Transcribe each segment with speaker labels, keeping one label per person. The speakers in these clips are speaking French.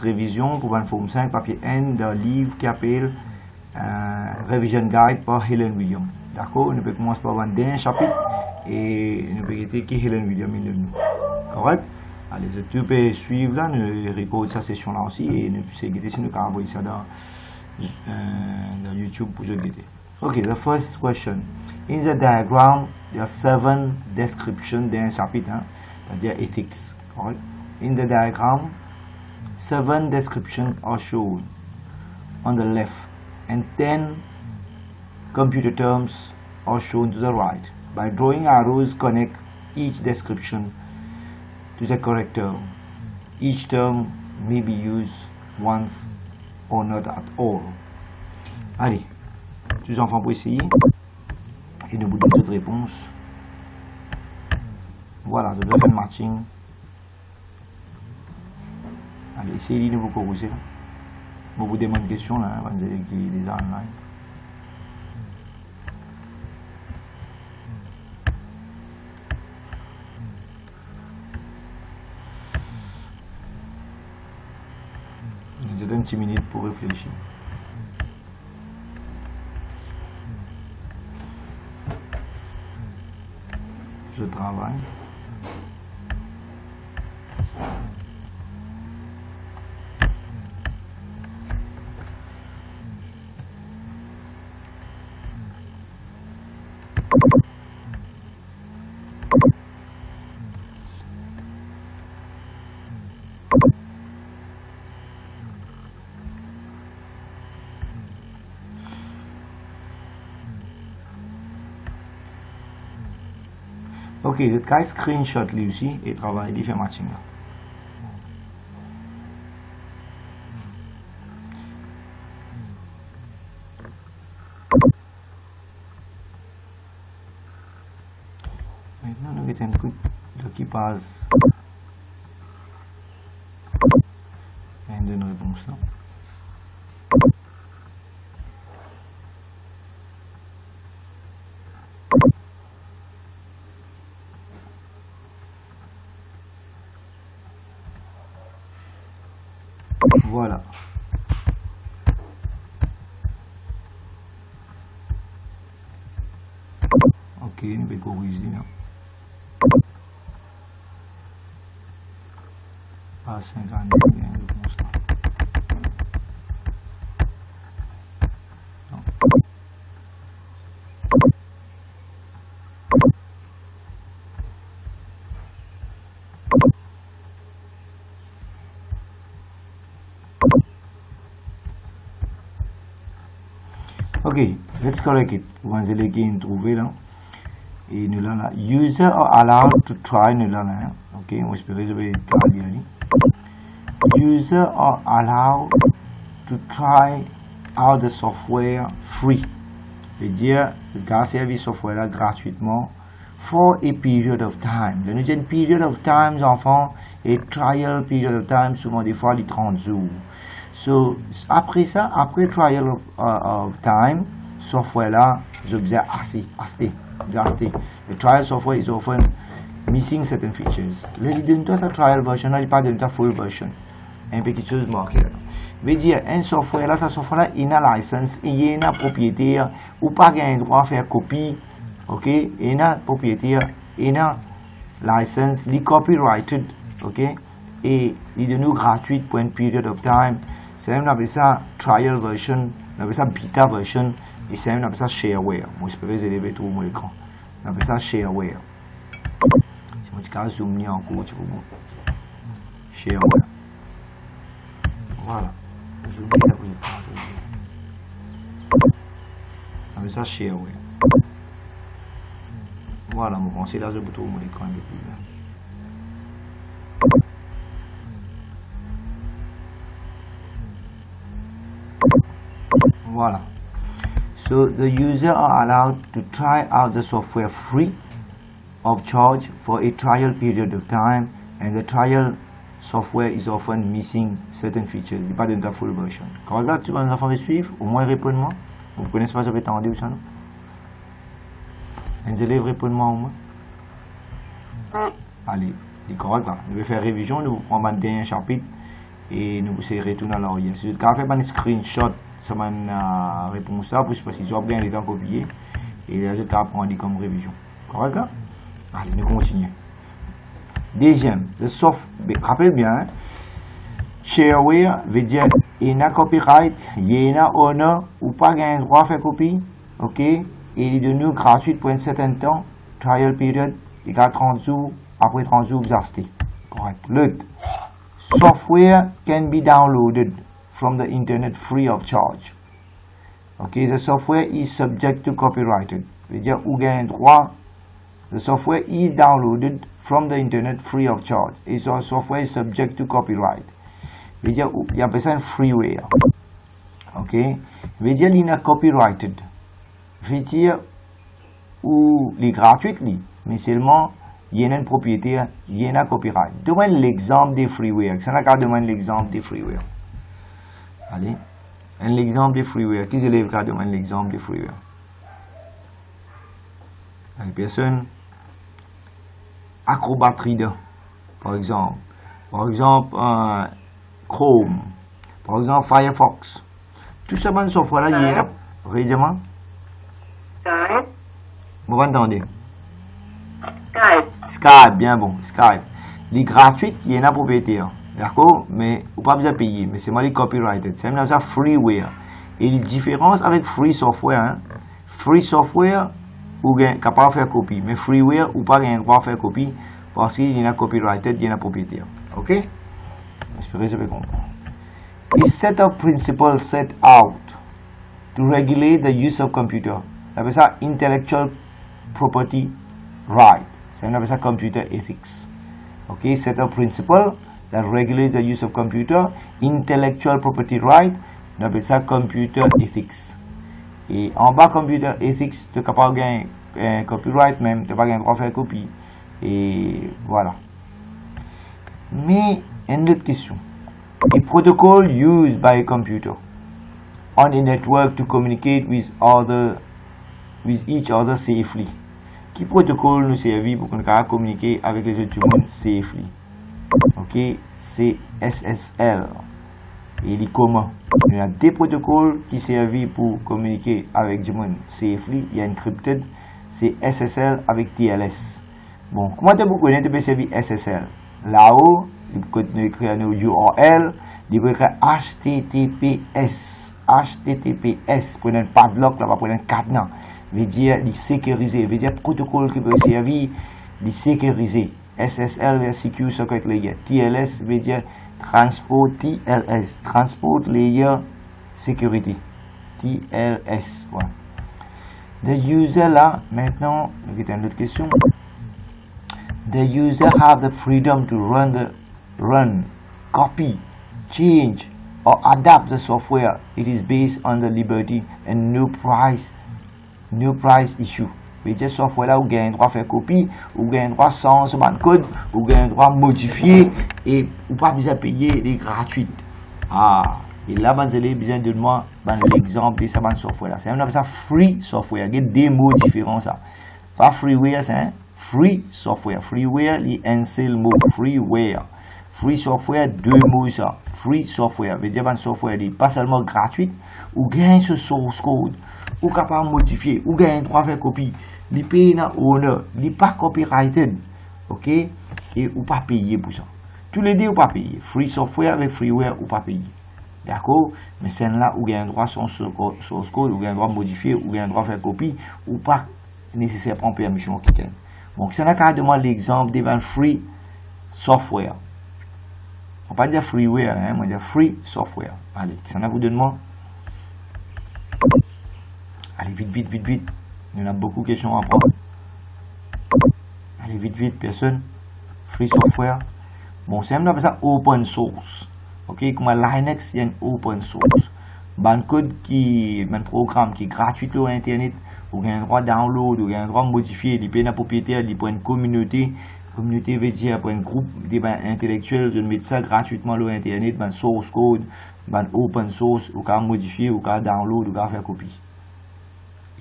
Speaker 1: révision pour une forme 5, papier N, d'un livre qui appelle Revision Guide par Helen Williams. D'accord? Nous pouvons commencer par un dernier chapitre et nous pouvons dire qui Helen Williams est de nous. Correct? Allez, tu peux suivre là, nous recordons cette session là aussi et nous pouvons guetter si nous pouvons envoyer ça dans YouTube pour guetter. Okay, the first question. In the diagram, there are 7 descriptions dans un chapitre, c'est-à-dire ethics. Correct? In the diagram, 7 descriptions are shown on the left and 10 computer terms are shown to the right. By drawing arrows, connect each description to the correct term. Each term may be used once or not at all. Allez, tous les enfants pour essayer et nous vous donner cette réponse. Voilà, je dois faire le matching. Allez, essayez de vous corriger. Je vous demande une question là, on va dire qu'il y a des online. Je donne 10 minutes pour réfléchir. Je travaille. Ok, le cas screenshot lui aussi et travaille, il fait matching là. Maintenant, nous mettons un coup qui passe. Et on donne une réponse là. Voilà. Ok, on va corriger là. Pas 50, il y a une réponse là. Non. Ok, let's correct it. On va essayer de trouver là. Et nous là, user are allowed to try nous là. Ok, on espère que je vais lire. User are allowed to try out the software free. C'est-à-dire, le service software là gratuitement for a period of time. Nous avons une period of time, enfants, et trial period of time, souvent des fois les 30 jours. So, après ça, après trial of time, software là, j'observe assez. The trial software is often missing certain features. Là, il donne sa trial version, là, il parle de ta full version. Un petit chose marqué là. Veut dire, un software là, ce software là, il a licence, il y a un propriétaire, ou pas un droit à faire copie, ok? Il y a un propriétaire, il y a license, il est copyrighted, ok? Et il est devenu gratuit pour une period of time. C'est même appelé ça trial version, on appelle ça beta version, et c'est même appelé ça shareware. Moi, je peux les élever tout mon écran. On appelle ça shareware. Si moi, je zoom en cours, tu vois. Shareware. Voilà. On appelle ça shareware. Voilà, mon français là, je peux tout mon écran depuis là. Voilà. So the user are allowed to try out the software free of charge for a trial period of time, and the trial software is often missing certain features. Il n'y a pas de la full version. Quand là, tu vas nous enfants suivre, au moins répondez-moi. Vous ne connaissez pas, j'avais entendu ça, non? Les élèves, répondez-moi au moins. Allez, c'est correct là. Je vais faire révision, nous prendre un dernier chapitre et nous c'est retourner à l'arrière. Si vous avez fait un screenshot, ça m'a répondu ça, parce que si vous avez bien les temps copiés, et là, je vais apprendre comme révision. Correct? Allez, nous continuons. Deuxième, le software, rappelez bien, hein? Shareware veut dire il y a copyright, il y a owner ou pas un droit à faire copie, ok? Et il est devenu gratuit pour un certain temps, trial period, il y a 30 jours, après 30 jours, vous achetez. Correct. L'autre, software can be downloaded from the internet free of charge. Ok, the software is subject to copyrighted. Veut dire où gagne droit. The software is downloaded from the internet free of charge. Et so software is subject to copyright. Veut dire il y a besoin de freeware. Ok, veut dire il est copyrighted. Veut dire où il est gratuit, mais seulement il y a une propriété, il y a un copyright. Demande l'exemple des freeware. Ça n'a qu'à demander l'exemple des freeware. Allez, un exemple des freeware. Qui élève qu'à demander l'exemple des freeware? Une personne Acrobat Reader, par exemple. Par exemple, Chrome. Par exemple, Firefox. Tout ça, bon software là, il y a réellement.
Speaker 2: Skype.
Speaker 1: Vous m'entendez?
Speaker 2: Skype.
Speaker 1: Skype, bien bon, Skype. Il est gratuit, il y a une propriété. D'accord? Mais vous pas besoin de payer. Mais c'est moi les copyrighted. C'est même ça freeware. Et la différence avec free software, hein? Free software, ou capable de faire copie. Mais freeware, ou pas un droit de faire copie. Parce qu'il y a copyrighted, il y a une propriété. Ok? J'espère que je vais comprendre. A set of principles set out to regulate the use of computer. On appelle ça intellectual property right. C'est on appelle ça computer ethics. Ok? Set of principles that regulate the use of computer, intellectual property right, on appelle ça computer ethics. Et en bas computer ethics, tu n'es capable de gagner un copyright même, tu n'as pas gagner droit à faire copie. Et voilà. Mais une autre question. A protocol used by a computer on a network to communicate with each other safely. Qui protocole nous servit pour qu'on puisse communiquer avec les autres humains safely? Ok, c'est SSL. Et il est comment? Il y a des protocoles qui servent pour communiquer avec les gens safely. Il y a encrypted, c'est SSL avec TLS. Bon, comment tu peux connaître que servir SSL? Là-haut, il peut écrire un URL, il peut écrire HTTPS. HTTPS, pour un padlock, là, pour un cadenas. Veut dire, il sécurisé. Veut dire, protocole qui peut servir, il sécurisé. SSL veut Secure Socket Layer. TLS veut dire Transport TLS. Transport Layer Security. TLS. Voilà. The user là, maintenant, on a une autre question. The user have the freedom to run, copy, change, or adapt the software. It is based on the liberty and no price issue. Mais ce software là, vous avez un droit à faire copie, vous avez un droit sans ce code, vous avez un droit à modifier et vous pas besoin de payer les gratuites. Ah, et là, vous avez besoin de moi l'exemple de ce software là. C'est un ça free software. Il y a des mots différents ça. Pas freeware, c'est un free software. Freeware, il y a un seul mot. Freeware. Free software, deux mots ça. Free software. Veut dire un software n'est pas seulement gratuit, ou gagne ce source code, ou capable de modifier, ou gagne droit à faire copie. Il paye dans owner, il n'est pas copyrighted. Ok? Et ou pas payer pour ça. Tous les deux ou pas payer. Free software avec freeware ou pas payer. D'accord? Mais c'est là où gagne droit son source code, ou gagne droit modifier, ou gagne droit à faire copie, ou pas nécessaire prendre permission qui gagne. Donc, c'est là qu'à demander l'exemple d'un free software. On ne va pas dire freeware, hein, on va dire free software. Allez, ça n'a vous de moi. Allez, vite. Il y en a beaucoup de questions à prendre. Allez, vite, personne. Free software. Bon, c'est même ça open source. Ok, comme Linux, il y a une open source. Un code un programme qui est gratuit sur Internet, vous avez un droit de download, vous avez un droit de modifier, il peut être propriétaire, il peut être une communauté. Communauté veut dire pour un groupe intellectuel de mettre ça gratuitement sur Internet, un source code, un open source, vous pouvez modifier, vous pouvez download, vous pouvez faire copie.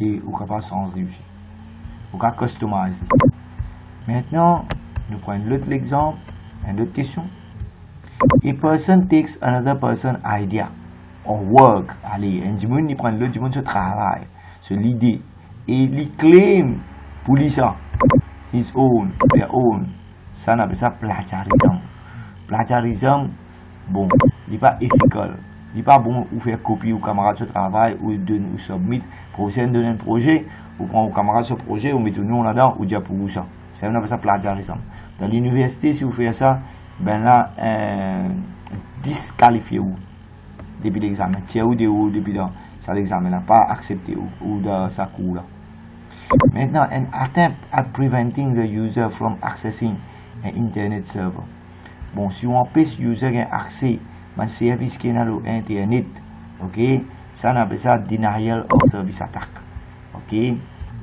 Speaker 1: Et vous pouvez pas sans réussir. Vous pouvez customiser. Maintenant, nous prenons l'autre exemple, une autre question. A person takes another person's idea or work. Allez, un du monde, il prend l'autre du monde, ce travail, ce l'idée, et il claim pour lui ça, his own, their own. Ça, on appelle ça plagiarisme. Plagiarisme, bon, il n'est pas efficace. Il n'est pas bon ou faire copier aux camarades ce travail ou submit pour donner un projet, ou prendre aux camarades ce projet, ou mettre nous là-dedans, ou dire pour vous ça. C'est on appelle ça plagiarisme. Dans l'université, si vous faites ça, ben là, disqualifiez-vous depuis l'examen. Tirez-vous de haut depuis dans l'examen là, pas accepté ou dans sa cour là. Maintenant, an attempt at preventing the user from accessing an internet server. Bon, si on empêche le user d'accès à un service qui est dans l'internet, ok, ça on appelle ça denial of service attack. Ok,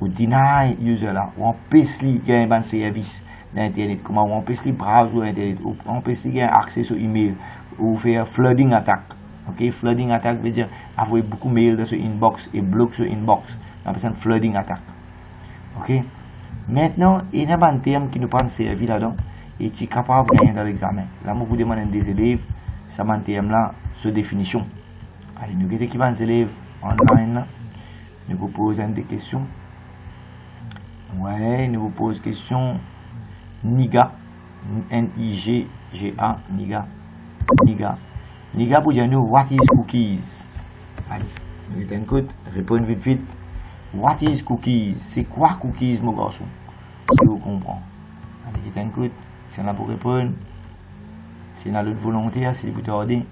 Speaker 1: ou deny user là, on empêche lui d'avoir un service d'internet, comment on empêche lui browser internet, ou on empêche lui d'avoir accès sur email, ou faire flooding attack. Ok, flooding attack veut dire avoir beaucoup de mails dans ce inbox et bloquer ce inbox. On appelle ça flooding attack. Ok, maintenant il y a un terme qui nous prend servi là-dedans et qui est capable de gagner dans l'examen. Là, moi, vous demandez des élèves, ça m'a terme là, sur définition. Allez, nous avons qui des élèves online là. Nous vous posons des questions. Ouais, nous vous posons question NIGA, N-I-G-G-A, NIGA, NIGA. NIGA pour dire nous, what is cookies? Allez, nous écoutez, répondez vite. What is cookies? C'est quoi cookies, mon garçon? Si vous comprenez. Allez, écoute, c'est là pour répondre. C'est là l'autre volontaire, c'est vous tarder.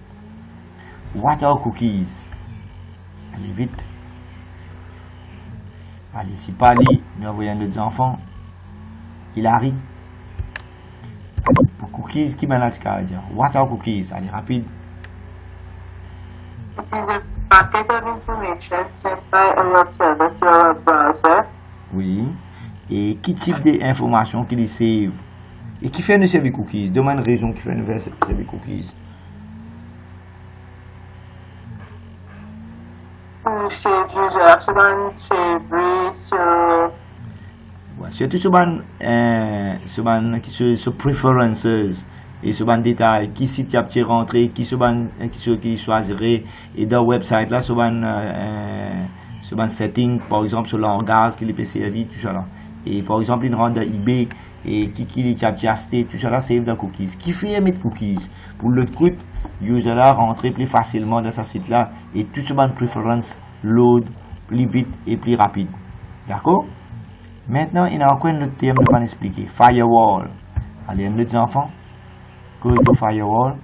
Speaker 1: What are cookies? Allez, vite. Allez, si pas lui, nous envoyons d'autres enfants. Il arrive. Allez, pour cookies, qui m'a là à dire? What are cookies? Allez, rapide.
Speaker 2: It is a packet of information sent by a web server to a web browser.
Speaker 1: Oui. Et qui type d'informations qu'il save? Et qui fait nous servir cookies? Demande une raison qui fait nous servir cookies.
Speaker 2: Save user, save
Speaker 1: Ouais, surtout sur preferences et sur ban détails, qui site qui a petit rentré, qui choisirait et dans le website là sur ban setting, par exemple sur langage qui peut servir tout ça là. Et par exemple il rentre dans eBay et qui a petit acheté tout ça là save dans cookies. Qui fait mettre cookies pour l'autre côté, user là rentrer plus facilement dans ce site là et tout ce ban preference load plus vite et plus rapide. D'accord? Maintenant, il y a encore un autre terme de pas expliquer. Firewall. Allez, un autre enfant. Cause de firewall.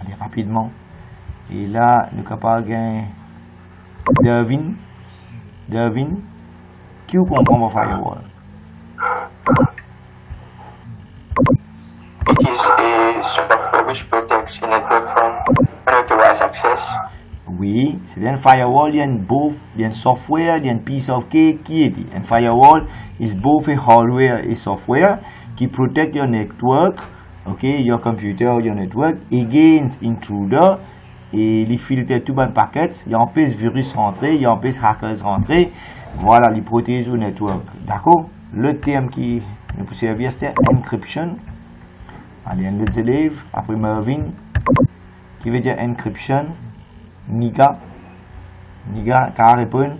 Speaker 1: Allez, rapidement. Et là, nous sommes capables de gagner Devin. Qui vous comprend firewall?
Speaker 3: It is a software which protects the network from unauthorized access.
Speaker 1: Oui, c'est un firewall, il y a un software, il y a une piece of cake qui est dit. Un firewall is both a hardware et software qui protect your network, okay, your computer, your network against intruder et les filtre tout bon paquets, il empêche virus rentrer, il empêche hackers rentrer. Voilà, il protège le network. D'accord? Le terme qui nous peut servir c'est encryption. Allez, un autre élève, après Mervyn, qui veut dire encryption. Niga, qu'à répondre.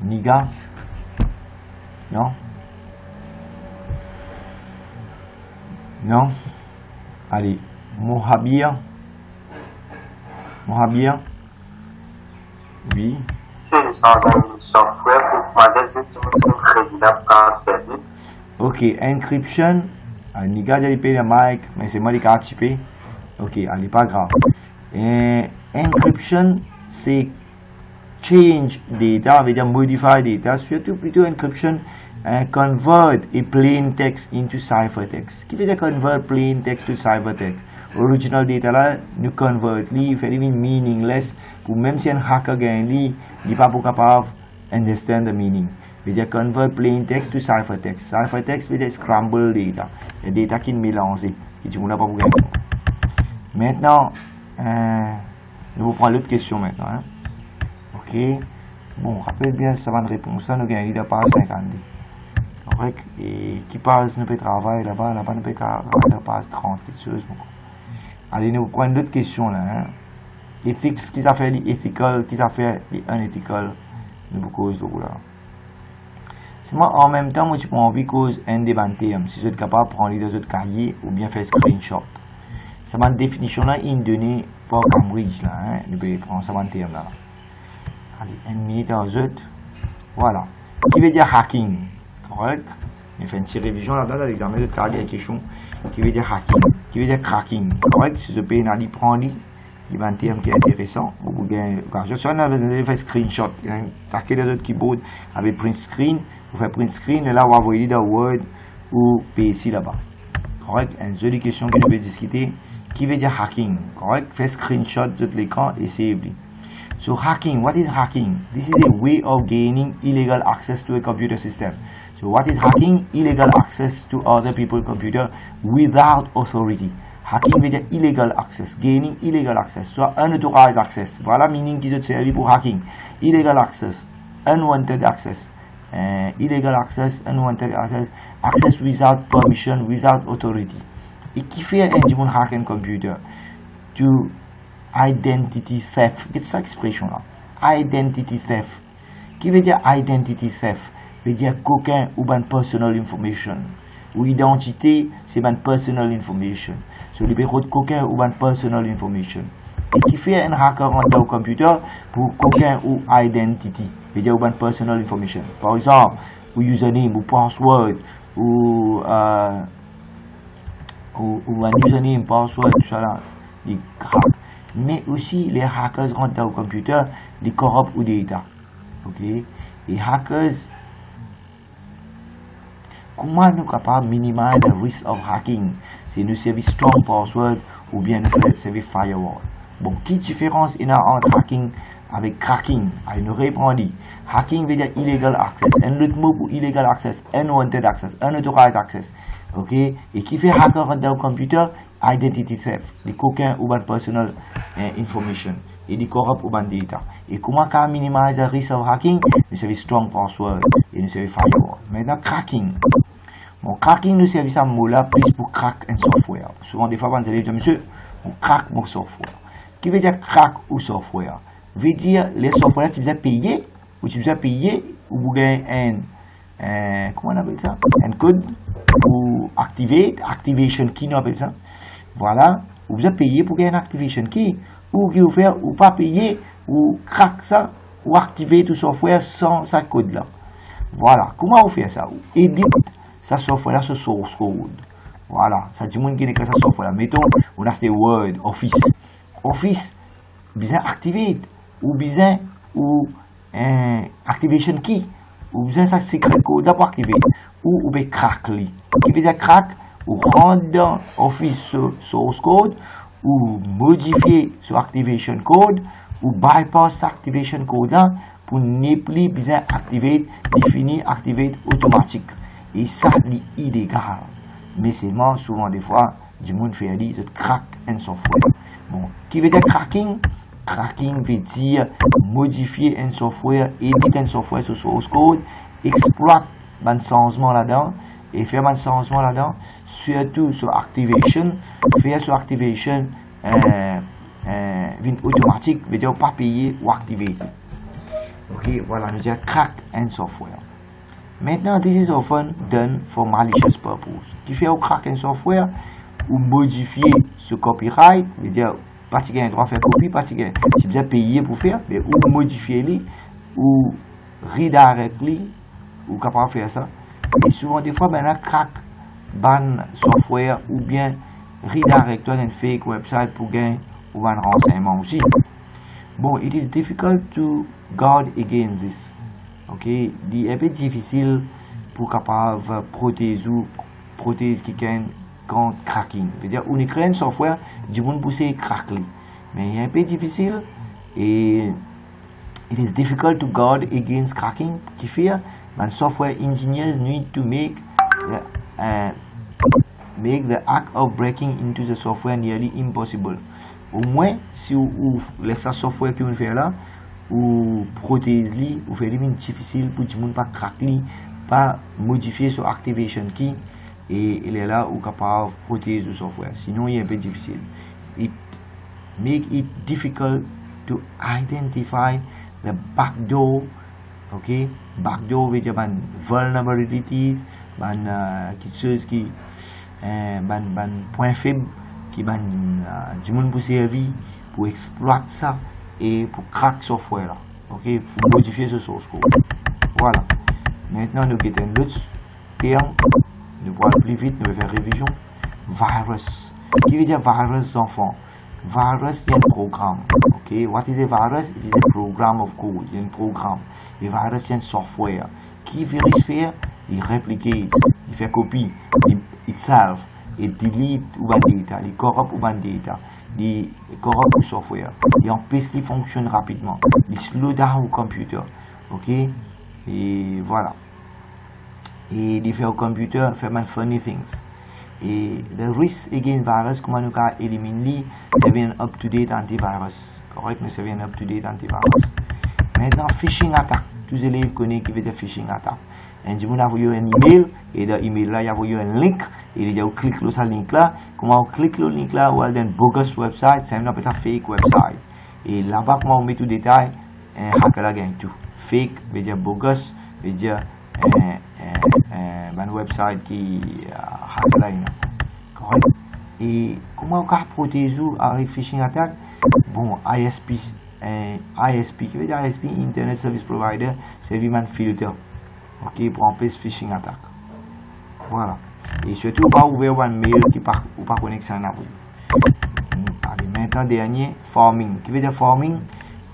Speaker 1: Niga, non, non. Allez, Mohabir, oui. Ok, encryption. Niga, j'ai payé le mic, mais c'est moi qui ai participé. Ok, allez, pas grave. Et encryption, c'est change data, veut dire modify data, surtout plutôt encryption, convert a plain text into ciphertext. Qui veut dire convert plain text to ciphertext? Original data là, nous convert, li fait meaningless, pour même si un hacker gagne li, il n'est pas capable understand the meaning. Veut dire convert plain text to ciphertext. Ciphertext veut dire scramble data, les data qui sont mélangés, qui ne sont pas pour gagner. Maintenant, nous vous prenons l'autre question maintenant. Hein. Ok. Bon, rappelez bien, ça va une réponse. Ça, nous gagnons de part 50. correct, et qui passe nous peut travailler là-bas nous peut travailler passe 30 choses. Allez nous prendre d'autres questions là, hein. Ethics, qui ça fait ethical, qui ça fait unethical, nous cause là. C'est moi en même temps moi tu prends envie cause un des termes, si vous êtes capable de prendre les autres cahiers ou bien faire screenshot. Ça m'a définition là une donnée par Cambridge là, hein, nous pouvons prendre ça terme là. Allez, une minute en autres. Voilà. Qui veut dire hacking, correct? Il fait une petite révision là-dedans dans l'examen de carrière question. Qui veut dire hacking, qui veut dire cracking, correct? Si je peux aller prendre il y a un terme qui est intéressant. Vous pouvez faire screenshot, taquer les autres keyboards avec print screen, vous faites print screen et là vous envoyez dans Word ou PSI là-bas. Correct? Une seule question que je vais discuter. Qui veut dire hacking, correct? Fait screenshot de l'écran et save. So hacking, what is hacking? This is a way of gaining illegal access to a computer system. So what is hacking? Illegal access to other people's computer without authority. Hacking veut dire illegal access, gaining illegal access, soit unauthorized access. Voilà meaning qui est servi pour hacking. Illegal access, unwanted access, illegal access, unwanted access, access without permission, without authority. Et qui fait un hack un computer? To identity theft. Qu'est-ce que cette expression là? Identity theft. Qui veut dire identity theft? Veut dire coquin ou ban personal information. Ou identité, c'est ban personal information. So, le bureau de coquin ou ban personal information. Et qui fait un hacker en computer pour coquin ou identity. Veut dire ou ban personal information. Par exemple, ou username ou password ou un username, password, tout ça là. Il craque. Mais aussi les hackers rentrent dans le computer, les corruptent ou des data. Ok? Les hackers, comment nous capables de minimiser le risque of hacking? C'est nous servir strong password ou bien nous servir firewall. Bon, quelle différence il y a entre hacking avec cracking? Il nous répond dit, hacking veut dire illegal access. Un autre mot pour illegal access, unwanted access, unauthorized access. Ok? Et qui fait hacker rentre dans le computer? Identity theft, les coquins ou ban personal information et les corrupt ou ban data. Et comment on minimiser le risque of hacking? Nous servons strong password et nous servons firewall. Maintenant, cracking. Bon, cracking nous servons ça mot là plus pour crack un software. Souvent des fois, on dit monsieur, on crack mon software. Qui veut dire crack ou software? Veut dire les software tu dois payer ou tu dois payer ou vous gagnez un comment on appelle ça? Un code ou activation key, on appelle ça. Voilà, vous avez payé pour gagner une activation key, ou qui vous fait ou pas payer, ou crack ça, ou activer tout software sans sa code là. Voilà, comment vous faites ça? Ou edit sa software là sur source code. Voilà, ça dit monde qui n'est que sa software là. Mettons, on a fait Word, Office, besoin activer, ou besoin ou activation key, ou besoin sa secret code pour activer, ou vous crack li. Qui veut dire crack? Ou rendre dans Office source code, ou modifier sur activation code, ou bypass activation code là, pour ne plus besoin activer, définir, activer automatique. Et ça, c'est illégal. Mais c'est souvent des fois, du monde fait dire, c'est crack un software. Bon, qui veut dire cracking? Cracking veut dire modifier un software, éditer un software sur source code, exploiter un changement là-dedans, et faire un changement là-dedans, surtout sur activation, faire sur activation automatique, veut dire pas payer ou activer. Ok, voilà, nous disons crack un software. Maintenant, this is often done for malicious purpose. Qui fait au crack un software ou modifier ce copyright, veut dire pas si un droit à faire copie, pas si vous avez payé pour faire, mais ou modifier les, ou redirect les, ou capable de faire ça. Et souvent des fois, ben là, crack ban software ou bien redirect un fake website pour gagner ou un renseignement aussi. Bon, it is difficult to guard against this. Ok, il est un peu difficile pour capable protéger quelqu'un contre cracking. C'est-à-dire, on crée un software, du monde pousser cracker. Mais il est un peu difficile et it is difficult to guard against cracking. Qui fait, ben, software engineers need to make the act of breaking into the software nearly impossible. Au moins, si vous laissez le software que vous faites là, ou protéger, ou faire les difficile pour que le monde pas craquer, pas modifier sur activation key et il est là où capable de protéger le software. Sinon, il est un peu difficile. It make it difficult to identify the backdoor. Ok, backdoor veut dire ban vulnerabilities, ban quelque chose qui ban point faible qui ban du monde pour servir pour exploiter ça et pour crack software là. Ok, pour modifier ce source code. Voilà. Maintenant, nous avons un autre terme. Nous allons plus vite, nous allons faire révision. Virus. Qui veut dire virus enfant? Virus, c'est un programme. Ok, what is a virus? It is a program of code. C'est un programme. Et virus, c'est un software. Qui vérifie? Il réplique, il fait copie, itself, il delete ou ban data, il corrupte ou ban data, il corrupte le software, il empêche qu'il fonctionne rapidement, il slow down le computer. Ok, et voilà. Et il fait au computer, fait mal funny things. Et le risque against virus, comment nous éliminer, c'est bien up-to-date antivirus. Correct, mais c'est bien up-to-date antivirus. Maintenant, phishing attack. Tous les élèves connaissent qui veut dire phishing attack. Et du coup, on a envoyé un email, et dans l'email là, il y a envoyé un link, et il y a cliqué sur ce link là. Comment on clique sur le link là, ou dans un bogus website, c'est un fake website. Et là-bas, comment on met tout détail, un hacker là gagne tout. Fake veut dire bogus, veut dire un website qui hacker là. Correct? Et comment on peut protéger avec phishing attack? Bon, ISP, qui veut dire ISP, Internet Service Provider, c'est un filter. Ok, pour empêcher phishing attack. Voilà. Et surtout, pas ouvrir un mail qui n'est pas connecté à vous. Allez, maintenant, dernier, farming. Qui veut dire farming?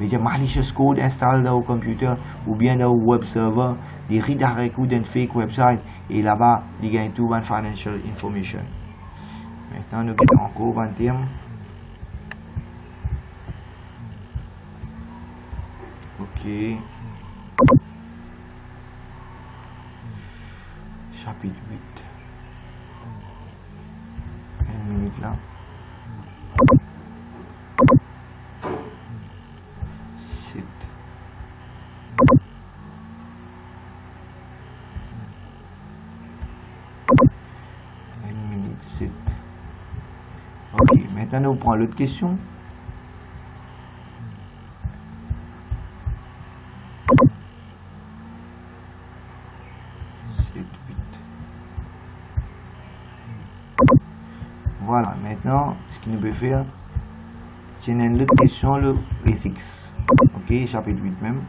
Speaker 1: Veut dire malicious code installé dans le computer ou bien dans le web server, des redirects ou d'un fake website, et là-bas, il gagne tout une financial information. Maintenant, nous avons encore un terme. Ok. Chapitre 8. Une minute là. Shit. Une minute 7. Ok, maintenant on prend l'autre question. Voilà, maintenant, ce qu'il nous peut faire, c'est une autre question, le ethics. Ok, chapitre 8 même.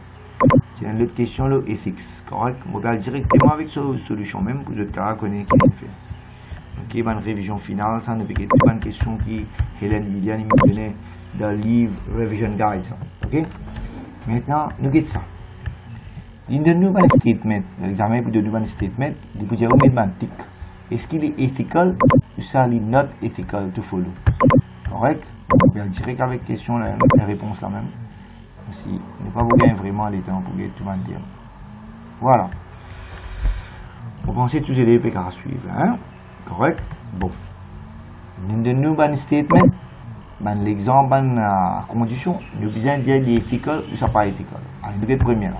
Speaker 1: C'est une autre question, le ethics. Correct? On va directement avec cette solution même, que je connais qui est fait. Ok, bonne révision finale, ça ne fait que une bonne question qui Hélène Viviane me donnait dans le livre Revision Guide. Ok? Maintenant, nous avons ça. Il nous donne un statement. L'examen pour donner un statement, il peut dire un tic. Est-ce qu'il est ethical ou ça n'est not ethical to follow? Correct? On va direct avec question, la réponse la même. Si ne pas vous gagner vraiment les temps pour gagner tout le monde dire. Voilà. Vous pensez tous les élèves à suivre, hein? Correct? Bon. Nous donnons un statement, l'exemple, une condition. Nous besoin dire il est ethical ou ça n'est pas ethical. Allez, nous avons première.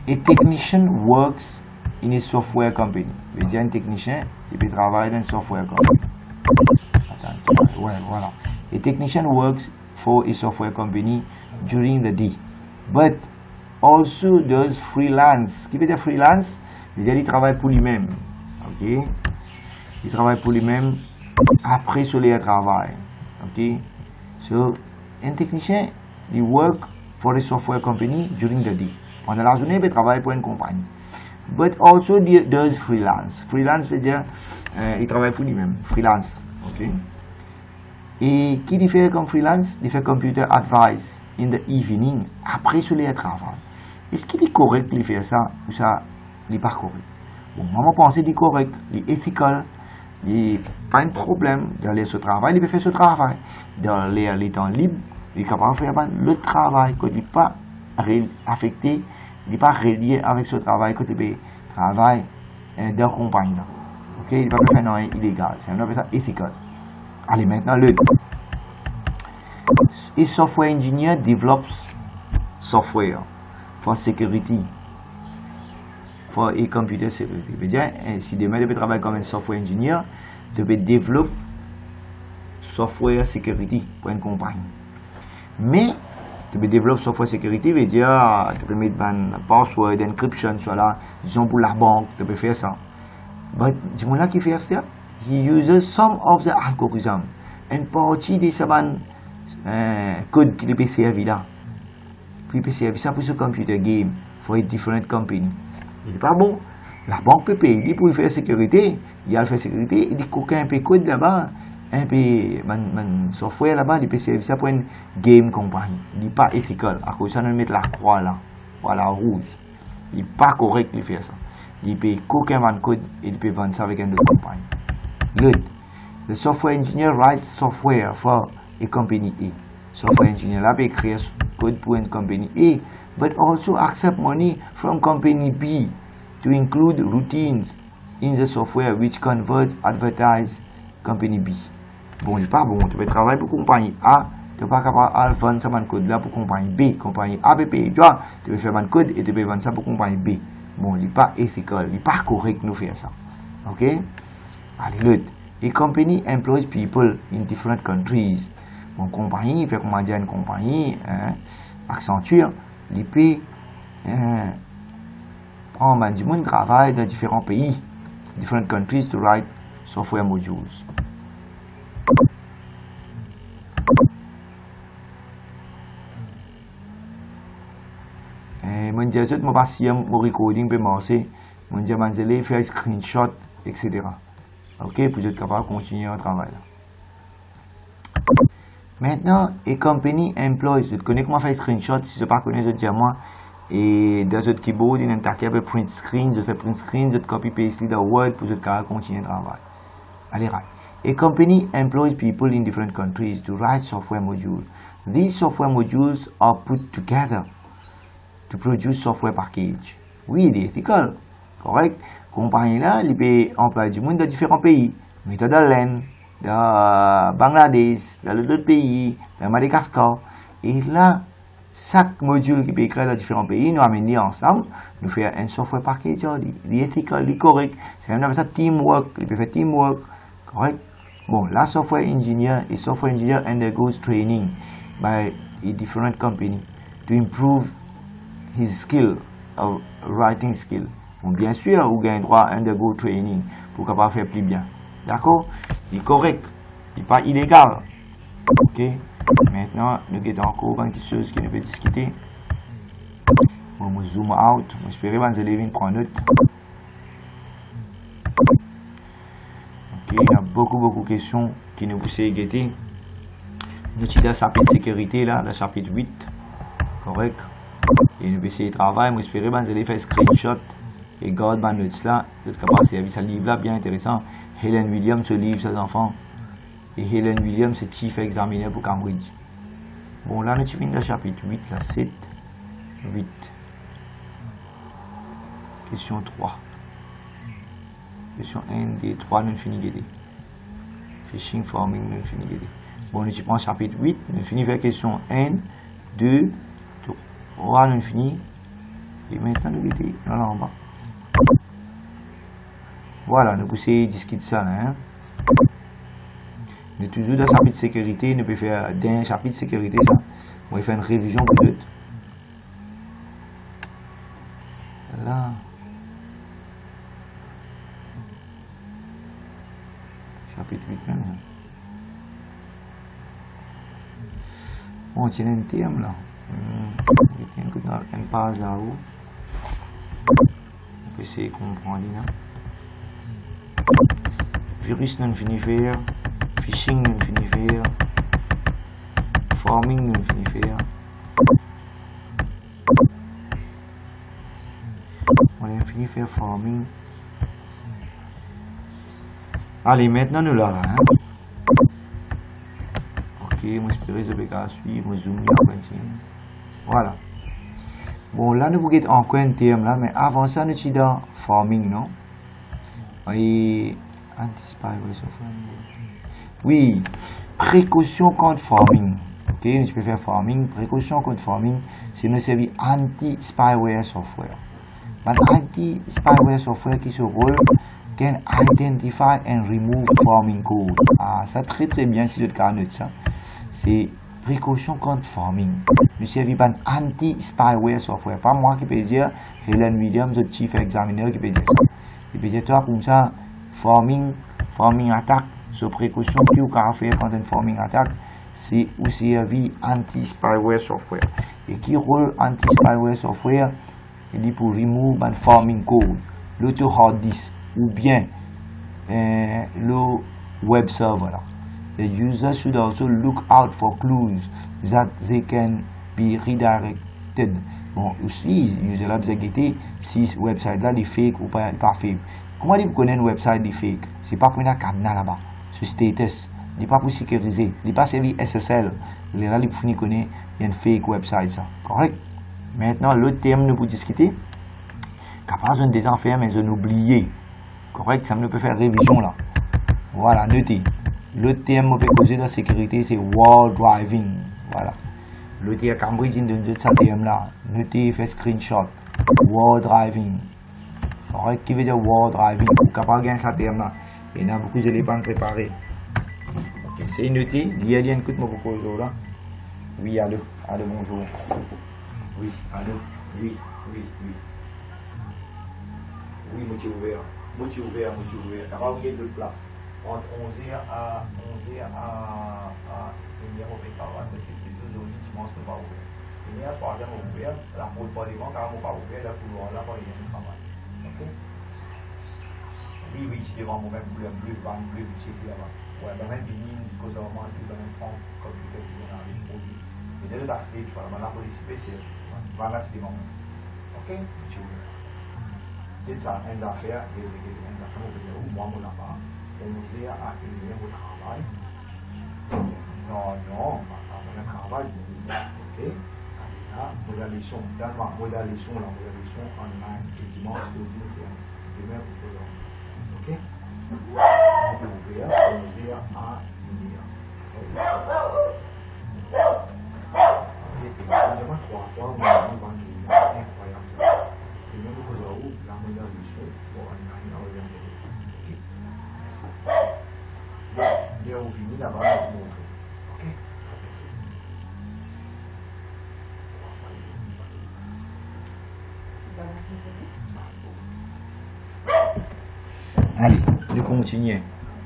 Speaker 1: A technician works in a software company. Je veux dire un technicien, il peut travailler dans une software company. Attends, ouais, voilà. A technician works for a software company during the day, but also does freelance. Qui veut dire freelance? Il veut dire qu'il travaille pour lui-même. Ok? Il travaille pour lui-même après le travail. Ok? So, un technicien, il work for a software company during the day. Pendant la journée, il travaille pour une compagnie. But also does freelance. Freelance veut dire il travaille pour lui-même. Freelance. Ok? Et qui il fait comme freelance? Il fait computer advice in the evening, après le travail. Est-ce qu'il est correct de faire ça ou ça n'est pas correct? Bon, moi, je pense qu'il est correct, il est ethical, il n'y a pas de problème d'aller ce travail, il peut faire ce travail. Dans les temps libres, il est capable de faire le travail, quand il n'est pas affecté, il n'est pas relié avec ce travail, quand il peut travailler dans la compagnie. Ok, il ne peut pas faire non illégal, c'est un ça ethical. Allez, maintenant, le a software engineer develops software for security for a computer security. C'est-à-dire, si demain tu peux travailler comme un software engineer, tu peux développer software security pour une compagnie. Mais tu peux développer software security, veut dire tu peux mettre un password encryption sur là, disons pour la banque, tu peux faire ça. Mais du moment qui fait ça, he uses some of the algorithm. Une partie de ce code qui peut servir là. Puis il peut servir ça pour ce computer game for a different company. Il n'est pas bon. La banque peut payer pour faire sécurité. Il a fait sécurité, il dit qu'aucun peu code là-bas, un peu software là-bas, il peut servir ça pour une game compagnie. Il n'est pas ethical. À cause de ça, on met la croix là, voilà rouge. Il n'est pas correct de faire ça. Il peut qu'aucun code et il peut vendre ça avec une autre compagnie. Good. The software engineer writes software for a company A. Software engineer là peut créer code pour une compagnie A, but also accept money from company B to include routines in the software which convert advertise company B. Bon, c'est pas bon. Tu peux travailler pour compagnie A, tu n'es pas capable de vendre ça code là pour compagnie B. Compagnie A peut payer toi, tu peux faire un code et tu peux vendre ça pour compagnie B. Bon, il n'est pas ethical, il n'est pas correct de nous faire ça. Ok? Allez, l'autre. A company employs people in different countries. Bon, compagnie, fait comment dire une compagnie, Accenture, l'IP, prend du monde travaille dans différents pays, different countries to write software modules. Mon Dieu, je ne sais pas si mon recording peut marcher. Mon Dieu, je vais faire un screenshot, etc. Ok, pour être capable de continuer à travailler. Maintenant, a company employs. Je connais comment faire un screenshot. Si je ne connais pas, je dis à moi. Et dans votre keyboard, il y a un taquet pour print screen. Je fais print screen, je copy paste dans Word pour être capable de continuer à travailler. Allez, right. A company employs people in different countries to write software modules. These software modules are put together to produce software package. Oui, il est ethical. Correct. Compagnie là, il peut employer du monde dans différents pays. Mais dans l'Inde, dans Bangladesh, dans d'autres pays, dans Madagascar. Et là, chaque module qui peut écrire dans différents pays, nous amener ensemble, nous faire un software package. Il est ethical, il est correct. C'est même ça teamwork. Il peut faire teamwork. Correct. Bon, la software engineer undergoes training by a different company to improve his skill of writing skill. Bon, bien sûr, vous gagnez droit à undergo training pour capable faire plus bien. D'accord? Il est correct. Il n'est pas illégal. Ok? Maintenant, nous avons encore une petite chose qui nous peut discuter. Bon, je zoom out. J'espère que vous allez prendre note. Ok, il y a beaucoup de questions qui nous poussent à guetter. Nous sommes dans le chapitre sécurité, là, le chapitre 8. Correct? Et nous essayons de travailler. J'espère que vous allez faire un screenshot. Et garde ma note là, vous êtes capable de servir ce livre là, bien intéressant. Helen Williams, ce livre, ses enfants. Et Helen Williams, c'est chief examiner pour Cambridge. Bon, là, nous finissons le chapitre 8, là, 7, 8. Question 3. Question 1, 2, 3, nous finissons guider. Fishing, farming, nous finissons guider. Bon, nous prenons chapitre 8, nous finissons avec question 1, 2, 3, nous finissons. Et maintenant, nous guider là en bas. Voilà, nous poussons discuter ça là. Hein. Nous toujours dans le chapitre sécurité, nous pouvons faire d'un chapitre sécurité ça. On va faire une révision pour d'autres. Là. Chapitre 8 même. On tient un terme là. Il y a une page là-haut. On peut essayer de comprendre là. Virus non fini faire, phishing non fini faire, farming non fini faire. On a fini faire farming. Allez, maintenant nous là. Hein? Ok, moi j'espère que je vais suivre, moi zoom là. Voilà. Bon, là nous pouvons encore un terme là, mais avant ça nous sommes dans farming, non? Et oui, précaution contre farming. Ok, je peux faire farming. Précaution contre farming, c'est nos services anti-spyware software. Anti-spyware software qui se rôle can identify and remove pharming code. Ça très très bien si je te note ça. C'est précaution contre pharming. Je suis un anti-spyware software. Pas moi qui peux dire, Helen Williams, le chief examiner qui peut dire ça. Il peut dire toi comme ça, pharming attaque, ce précaution qui ou qu'à faire contre une pharming attaque, c'est aussi anti-spyware software. Et qui rôle anti-spyware software? Il est pour remove and pharming code, l'auto hard disk ou bien le web server. The user should also look out for clues that they can be redirected. Bon, aussi, user là, vous inquiétez si ce website là est fake ou pas fake. Comment il connaît un website est fake? C'est pas pour un cadenas là-bas, ce status. Il n'est pas pour sécuriser, il n'est pas servi SSL. Il est là pour finir connaître un fake website ça. Correct? Maintenant, l'autre terme nous pour discuter, capable de déjà faire, mais de n'oublier. Correct, ça me peut faire révision là. Voilà, notez. L'autre terme qu'on peut poser dans la sécurité, c'est wall driving. Voilà. L'autre terme, Cambridge, de ce terme là. Notez, fait screenshot. Wall driving. Correct, qui veut dire wall driving? Pour capable de gagner ce terme là. Il y en a beaucoup, je ne l'ai pas préparé. Ok, c'est noté. Il y a un coup de mon proposal là. Oui, allô. Allô, bonjour. Oui, allô. Oui. Oui, moitié ouvert. Capable de de place. Entre 11h à 1h au Pétard, parce que les deux zones dimanche ne sont pas ouvertes. Il y a 3h ouvert, la route pas des vents, car on pas ouvert, la couloir là, pas rien de travail. Ok? Oui, c'est devant moi, même bleu, c'est là-bas. Ouais, ben même fini, cause of moi, tout dans un fond, comme tout est dans les produits. Et dès le stage, voilà, la police spéciale, voilà, c'est devant moi. Ok? C'est ouvert. C'est ça, un affaire, on peut dire, moi, mon appart. On nous dit à finir au travail. Non, on travail. Ok? Là, modalisation, modalisation online. Et dimanche, demain, vous pouvez. Ok? On peut ouvrir, on nous dit à finir. Déjà 3 fois, on a vu incroyable. Et même pour la modalisation pour online, on revient. Il y a fini là-bas, on vous montre. Ok? Allez, je continue.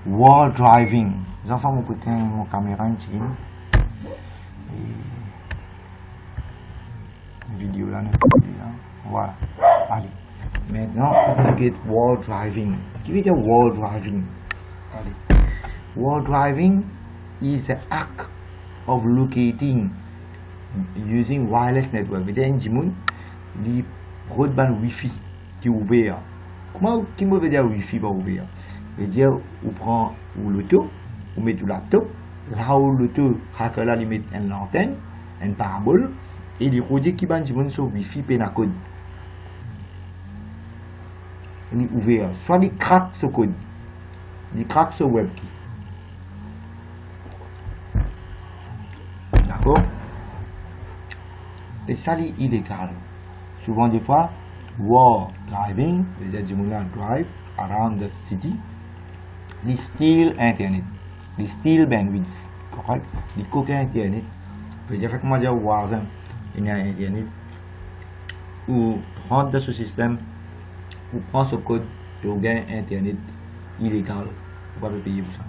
Speaker 1: Wall driving. Les enfants m'ont coûté mon caméra ici. Vidéo là, voilà. Allez. Maintenant, on get wall driving. Qui veut dire wall driving? Allez. Wall driving is the act of locating using wireless network. C'est-à-dire les broadband Wi-Fi qui est ouvert. Comment qui veut dire Wi-Fi pas ouvert? Veut dire on prend l'auto, on met tout laptop, là où l'auto hacker là il met une antenne, une parabole et les produits qui bandent sur Wi-Fi pénacode. Il est ouvert. Soit il craque ce code, il craque ce web key. D'accord? Et ça, c'est illégal. Souvent, des fois, wall driving, c'est-à-dire drive around the city, ils steal Internet, ils steal bandwidth, correct? Ils coquent Internet. C'est-à-dire, comment dire, voisin, il y a Internet, ou rentre dans ce système, ou prend ce code, pour gagner Internet illégal, on va pas payer pour ça.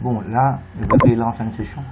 Speaker 1: Bon, là, je vais lancer une session.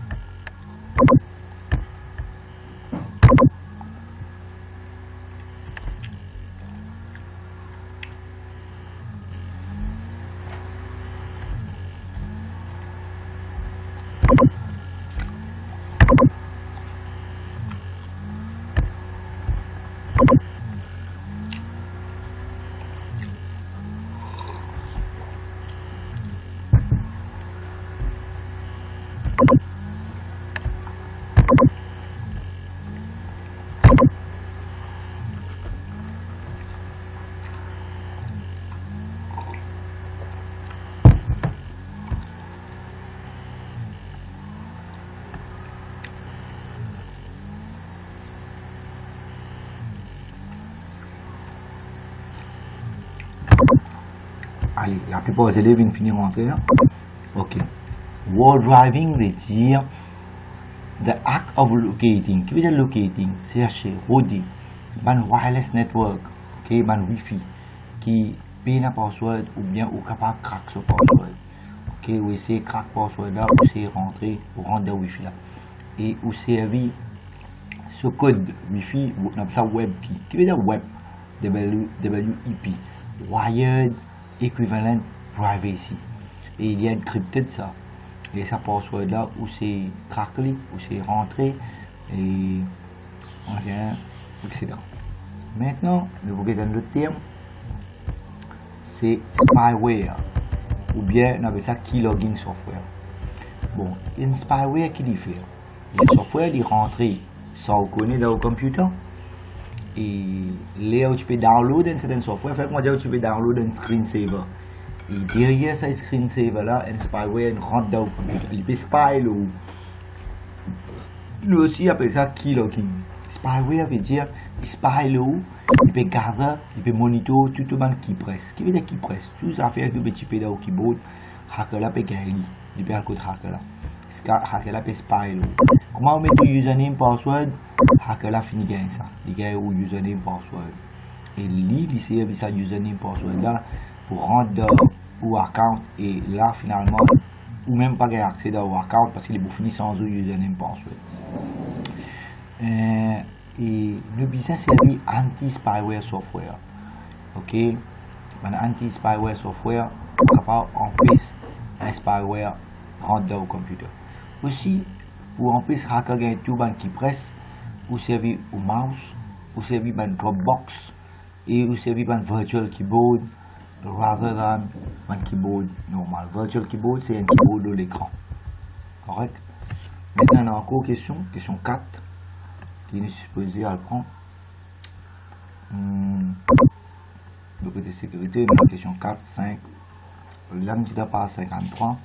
Speaker 1: allez, la plupart des élèves viennent finir rentrer. Hein? Ok. Wall driving veut dire the act of locating. Qui veut dire locating? Chercher, rôder. Un wireless network, ok, un Wi-Fi qui paye la password ou bien ou capable de craquer ce password. Ok, ou essayer de craquer password là, ou essayer de rentrer ou rendre le Wi-Fi là. Et ou servir ce code Wi-Fi, on appelle ça WebP. Qui veut dire Web? WEP. Wired Equivalent Privacy. Et il y a encrypted ça. Et ça password là, où c'est craqué, où c'est rentré, et etc. Maintenant, le vocabulaire de terme, c'est spyware, ou bien on appelle ça keylogin software. Bon, une spyware qui diffère. Le software il est rentré sans connaître dans le computer. Et là où tu peux download un certain software, fait moi dire tu peux download un screensaver. Et derrière ce screensaver là, un spyware rentre dans le computer. Il peut spy le. Lui aussi appelle ça keylogin. Spyware veut dire il spy le, il peut garder, il peut monitorer tout le monde qui presse. Qui veut dire qui presse? Tout ça fait que tu peux dans le keyboard, hacker là peut gagner, il peut aller hacker là. Hacker là peut spy le. Comment on met le username password? Hacker là finit gagner ça. Il gagne au username password. Et lui, il sert ça username password là pour rendre dans ou account et là finalement ou même pas gagner accès dans le account parce qu'il est pour finir sans username password. Et le business c'est lui anti-spyware software. Ok, un anti-spyware software capable en plus un spyware rentre dans le computer. Aussi, ou en plus hacker gagne tout ban qui presse, ou servir au mouse, ou servir ban Dropbox, et ou servir ban virtual keyboard, rather than un keyboard normal. Virtual keyboard c'est un keyboard de l'écran. Correct? Maintenant on a encore question 4, qui est supposé à le prendre. Le côté sécurité, question 4, 5, l'amitié par 53.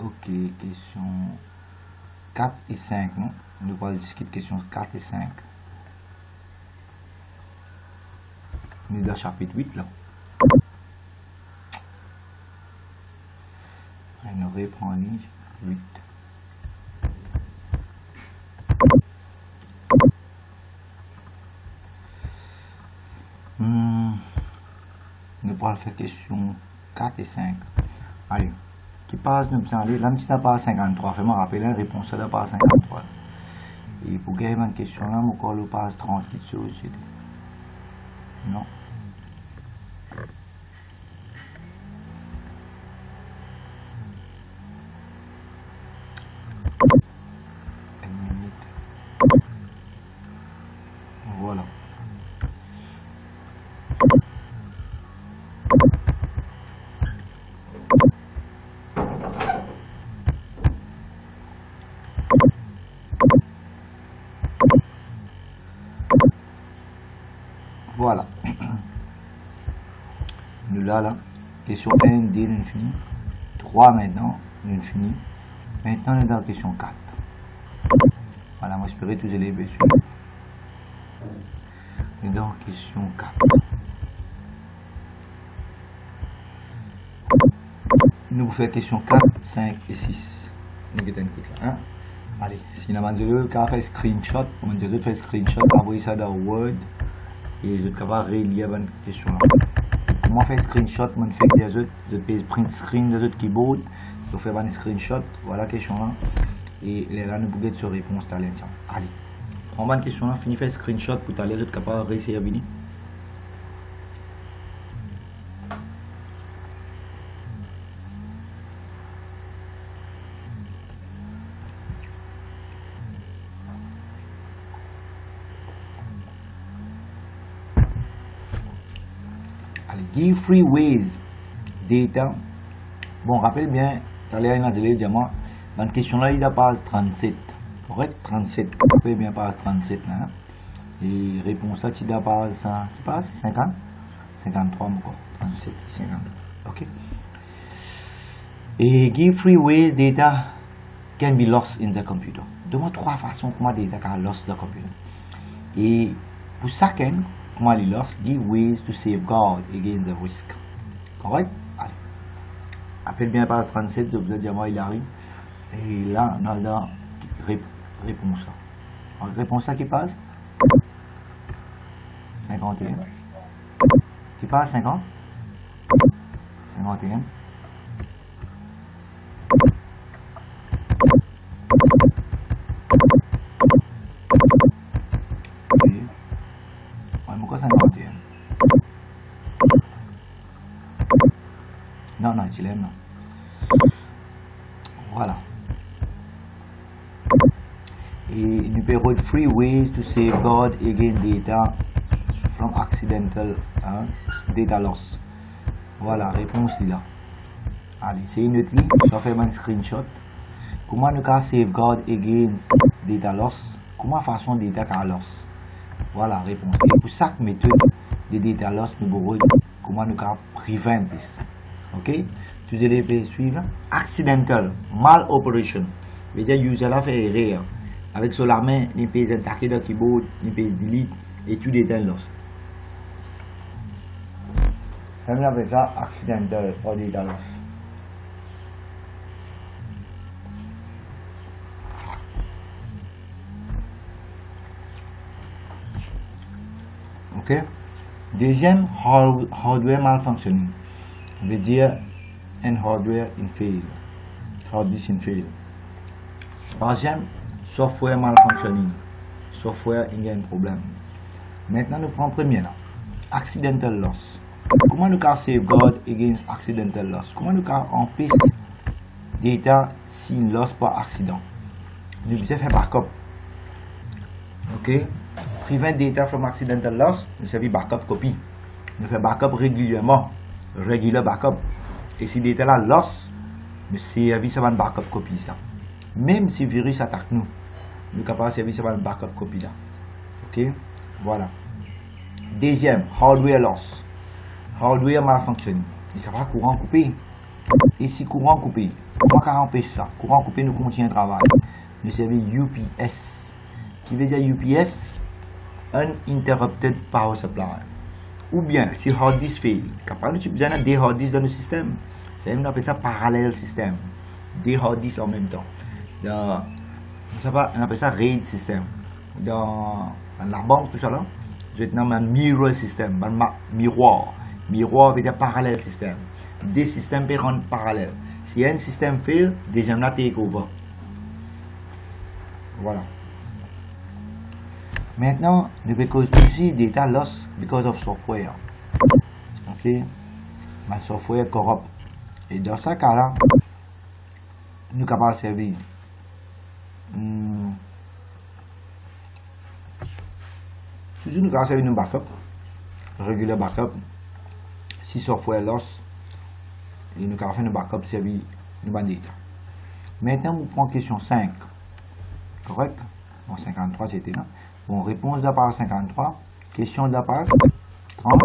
Speaker 1: Ok, question 4 et 5, non? Nous allons discuter questions 4 et 5. Nous sommes dans le chapitre 8 là. On reprend en ligne 8. Nous allons faire question 4 et 5. Allez. Qui passe, nous allons aller, là, nous sommes pas 53, fais-moi rappeler la réponse là, pas 53. Et pour gagner une question là, mon corps le passe 30 qui sur aussi. Non. Une minute. Voilà. Voilà. Nous là, question 1, D, nous fini. 3 maintenant, nous fini. Maintenant, nous sommes dans la question 4. Voilà, moi j'espère tous les élèves bien sûr. Nous sommes dans la question 4. Nous vous faisons question 4, 5 et 6. Nous avons une petite là. Allez, si nous avons fait screenshot, on va faire screenshot, envoyer ça dans Word. Et je suis capable de relier la question là. Comment faire screenshot? Je fais des autres, je fais print screen des autres keyboard, je fais un screenshot, voilà la question là. Et là, nous pouvons se répondre à l'ensemble. Allez, prends une question là, finis faire screenshot pour aller être capable de réussir à venir. Give free ways data. Bon, rappelle bien, tout à l'heure, il a dit, dans la question là, il a page 37. Correct? 37. Rappelle bien page 37 là. Et réponse là, il a page 50? 53 encore. 37, 50. Ok? Et give free ways data can be lost in the computer. Donne-moi 3 façons comment data can lost dans le computer. Et pour ça, comment les loss, give ways to safeguard against the risk. Correct? Allez. Appelle bien par 37, vous allez dire moi il arrive. Et là, on a la réponse. Alors, réponse là qui passe 51. Qui passe 50? 51. Ok. Ouais, pourquoi 51? Non, non, tu l'aimes, non. Voilà. Et nous pouvons three ways to safeguard against data from accidental data loss. Voilà, réponse là. Allez, c'est une autre ligne. Je vais faire un screenshot. Comment nous pouvons safeguard against data loss? Comment façon data car loss? Voilà, réponse. Et pour chaque méthode de data loss, nous pouvons comment nous pouvons prevent this. Ok? Vous allez suivre. Accidental, mal operation. Déjà, user a fait erreur. Avec sur la main, il peut attaquer le keyboard, il peut delete et tout data loss. On appelle ça accidental or data loss. Ok. Deuxième, hardware malfunctioning. Veut dire un hardware in fail. Hard disk in fail. Troisième, software malfunctioning. Software il y a un problème. Maintenant nous prenons premier là. Accidental loss. Comment nous pouvons safeguard against accidental loss? Comment nous pouvons empêcher data si loss par accident? Nous devons faire backup. Ok. Prevent data from accidental loss. Nous servons backup copy. Nous faisons backup régulièrement. Regular backup. Et si data là loss, nous servons ça backup copy ça. Même si le virus attaque nous, nous sommes capables de servir ça backup copy là. Ok. Voilà. Deuxième, hardware loss. Hardware malfunctioning. Il n'y a pas courant coupé. Et si courant coupé, comment on empêche ça? Courant coupé, nous continuons à travailler. Nous servons UPS. Qui veut dire UPS? Uninterrupted Power Supply. Ou bien, si hard disk fail, capable de besoin des hard disks dans le système. C'est on appelle ça parallèle système. Des hard disks en même temps. On appelle ça RAID système. Dans la banque, tout ça là, je vais nommer un mirror système, un miroir. Miroir veut dire parallèle système. Des systèmes peuvent rendre parallèles. Si un système fail, déjà on a take over. Voilà. Maintenant, nous pouvons aussi data loss because of software. Ok. Ma software corrupt. Et dans ce cas-là, nous sommes capables de servir. Toujours nous sommes capables de servir nos backup. Regular backup. Si software loss, et nous avons fait un backup servir nos data. Maintenant, nous prenons question 5. Correct? Bon, 53 c'était là. Bon, réponse de la page 53. Question de la page 30.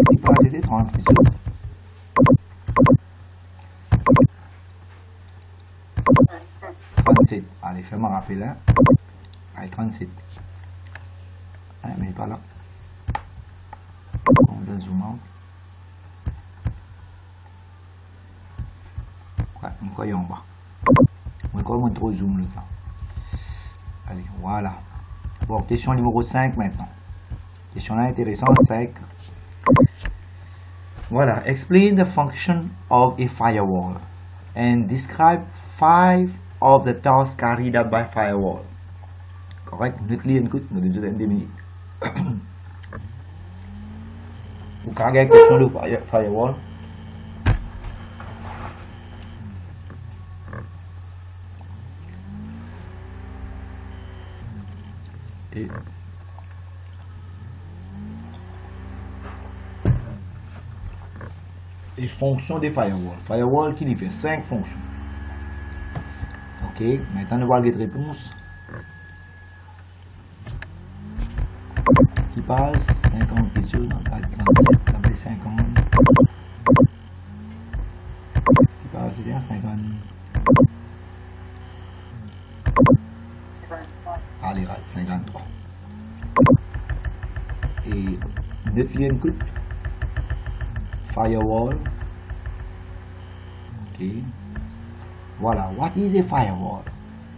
Speaker 1: Qui page c'était 30. 37. Allez, fais-moi rappeler là. Allez, 37. Allez, mais pas là. On va zoom out. On croit en bas. On croit qu'on trop zoom le temps. Allez, voilà. Bon, question numéro 5 maintenant. Question là intéressante, 5. Voilà. Explain the function of a firewall and describe 5 of the tasks carried out by firewall. Correct? Nous cliquons, écoute, nous devons 2 minutes. Vous carguez la question de firewall. Et fonction des firewalls. Firewall qui fait 5 fonctions. Ok, maintenant nous voyons les réponses. Qui passe 50 questions dans la page 37, la page 50. Qui passe, c'est bien 50. Allez, 53. et notre lien coûte firewall. Ok, voilà, what is a firewall?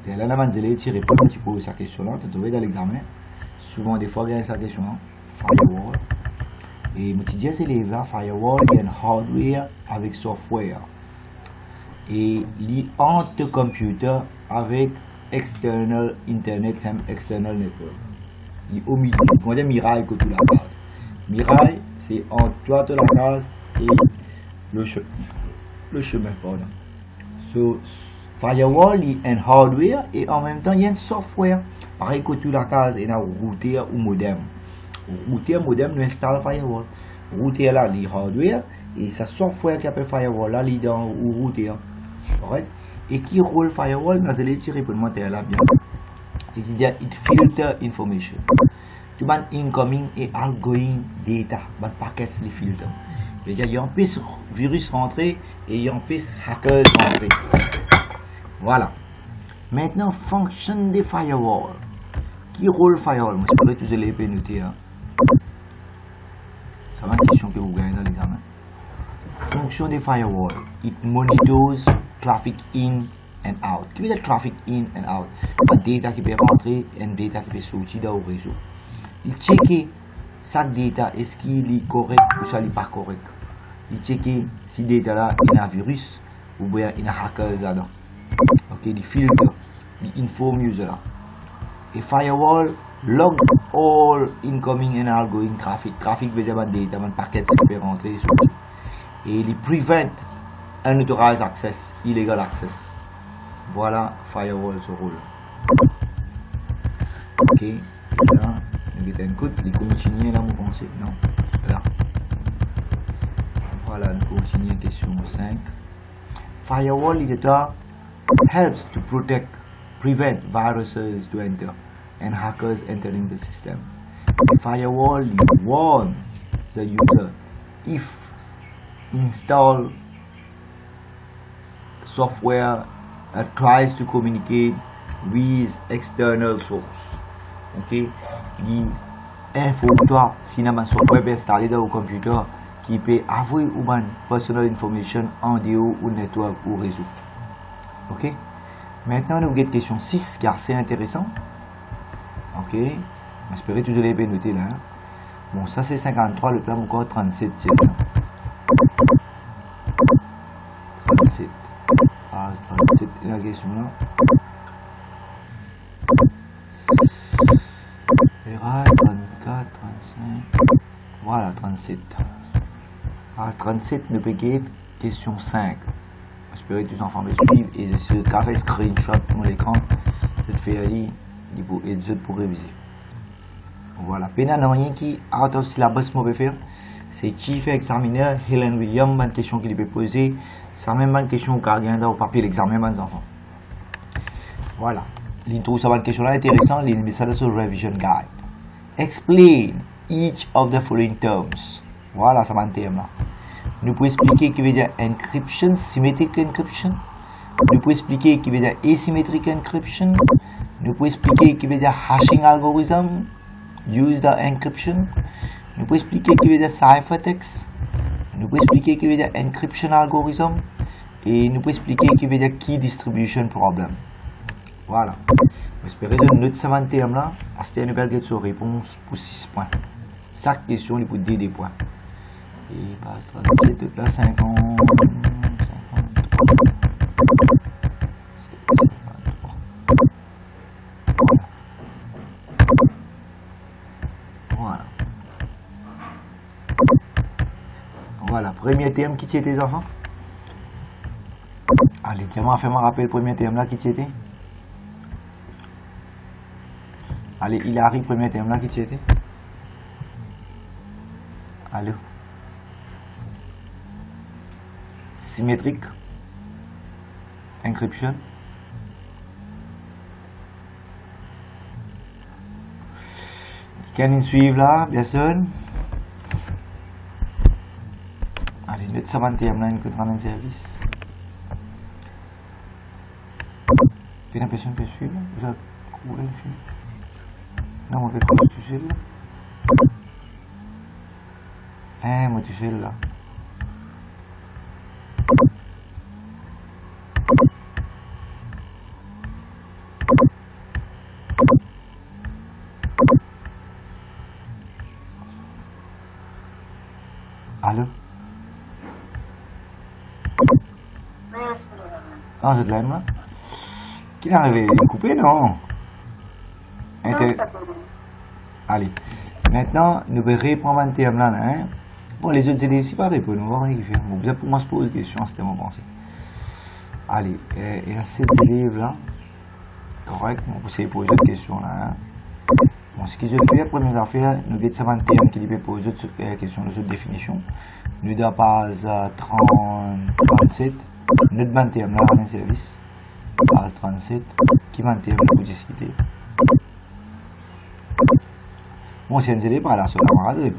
Speaker 1: Et là, la manzelle, tu réponds un petit peu à cette question-là, tu as trouvé dans l'examen. Souvent, des fois, il y a cette question-là, firewall. Et je dis, c'est les firewall, il y a un hardware avec software. Et il entre computer avec external internet, c'est external network. Il est au milieu. On dit Mirai que tout la case. Mirai, c'est entre toi de la case et le chemin. Pardon. So, firewall, il y a un hardware et en même temps, il y a un software. Pareil que tout la case, il y a un routeur ou modem. Routeur, modem, nous installe firewall. Routeur là, il y a hardware et ce software qui appelle firewall là, il est dans le routeur. Right? Et qui rôle firewall dans les petits répondementaires là bien. C'est-à-dire it filter information. Tu as incoming et outgoing data, les paquets les filtres. C'est-à-dire il y a un peu virus rentré et il y a un peu hackers rentré. Voilà. Maintenant fonction des firewall. Qui rôle firewall? Moi, c'est tous les élèves notés. Hein. C'est une question que vous gagnez dans l'examen. Fonction des firewall. It monitors traffic in and out. Qui veut dire traffic in and out? La data qui peut rentrer et data qui peut sortir dans le réseau. Il check chaque data, est-ce qu'il est correct ou ça n'est pas correct. Il check si data là il y a un virus ou bien il y a un hacker là. Ok, il filtre, il informe user là. Et firewall log all incoming and outgoing traffic. Traffic veut dire data, un paquet qui peut rentrer et sortir. Et il prevent unauthorized access, illegal access. Voilà, firewall ce rôle. Ok, là, il continue là, vous pensez? Non, là. Voilà, on continue question 5. Firewall, il helps to prevent viruses to enter and hackers entering the system. The firewall warns the user if install software tries to communicate with external source. Ok, il informe toi si un software est installé dans le computer qui peut avoir une personal information en dehors ou network ou réseau. Ok, maintenant nous avons une question 6 car c'est intéressant. Ok, j'espère que vous allez bien noter là. Hein? Bon, ça c'est 53, le plan encore 37. 37. Ah, 37 est la question là. Verra 34, 35. Voilà, 37. Ah, 37 ne peut qu'être question 5. J'espère que tous les enfants me suivent et je suis fait screenshot pour l'écran. Je te fais aller pour réviser. Voilà. Pénal rien qui out of syllabus mauvais faire. C'est Chief Examiner Helen Williams, une question qu'il peut poser. C'est même une question qui a gagné dans le papier l'examen des enfants. Voilà. L'intro, ça va une question là intéressante. Il ça sur Revision Guide. Explain each of the following terms. Voilà, ça va un terme là. Nous pouvons expliquer qui veut dire encryption, symmetric encryption. Nous pouvons expliquer qui veut dire asymmetric encryption. Nous pouvons expliquer qui veut dire hashing algorithm, use the encryption. Nous pouvons expliquer qui veut dire ciphertext. Nous pouvons expliquer qui veut dire encryption algorithm. Et nous pouvons expliquer qui veut dire key distribution problem. Voilà. J'espère que notre savant terme là, c'est une belle question réponse pour 6 points. Chaque question, il faut dire des points. Et bah, 37, là, 50. Voilà. Voilà, premier terme qui était les enfants. Allez, tiens-moi, fais-moi rappeler le premier terme là qui était. Allez, il arrive le premier terme là qui était. Allô. Symétrique. Encryption. Can suivre là, bien sûr. Allez, notre savant terme là, une que un service. J'ai l'impression que je suis là. Vous avez trouvé le film? Non, on fait pas le sujet là. Hein, moi tu fais là. Allô? Ah, c'est de la main. Qui l'a arrivé? Coupé, non? Allez. Maintenant, nous verrons reprendre un terme là. Hein? Bon, les autres élèves, c'est pas des points, on va voir ce qu'ils font. Bon, pour moi, je pose des questions, c'était mon pensée. Allez, il y a 7 élèves là. Correct, on peut essayer de poser des questions là. Hein? Bon, ce que je fais, la première affaire, nous avons un terme qui peut poser des questions de cette définition. Nous avons base 37, notre 21 terme là, dans le service. Base 37, qui va un terme de publicité. Bon, si on est par là, sur la camarade,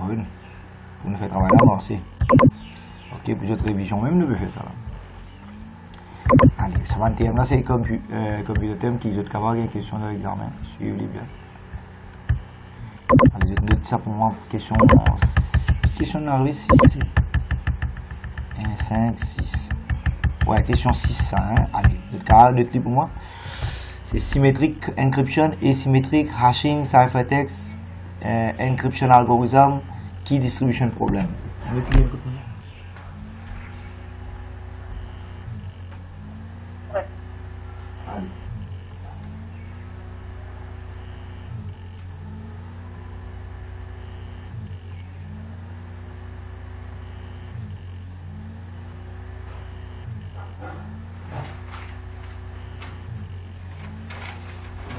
Speaker 1: pour nous faire travailler en lancé. Ok, pour cette révision même, nous pouvons faire ça là. Allez, ce 21 là, c'est comme le thème qui est capable de questions de l'examen. Suivez-les bien. Allez, je note ça pour moi. Question de la rue 6. 1, 5, 6. Ouais, question 6. Hein. Allez, le cas de pour moi. C'est symétrique encryption, asymmetric hashing, ciphertext, encryption algorithm, key distribution problem.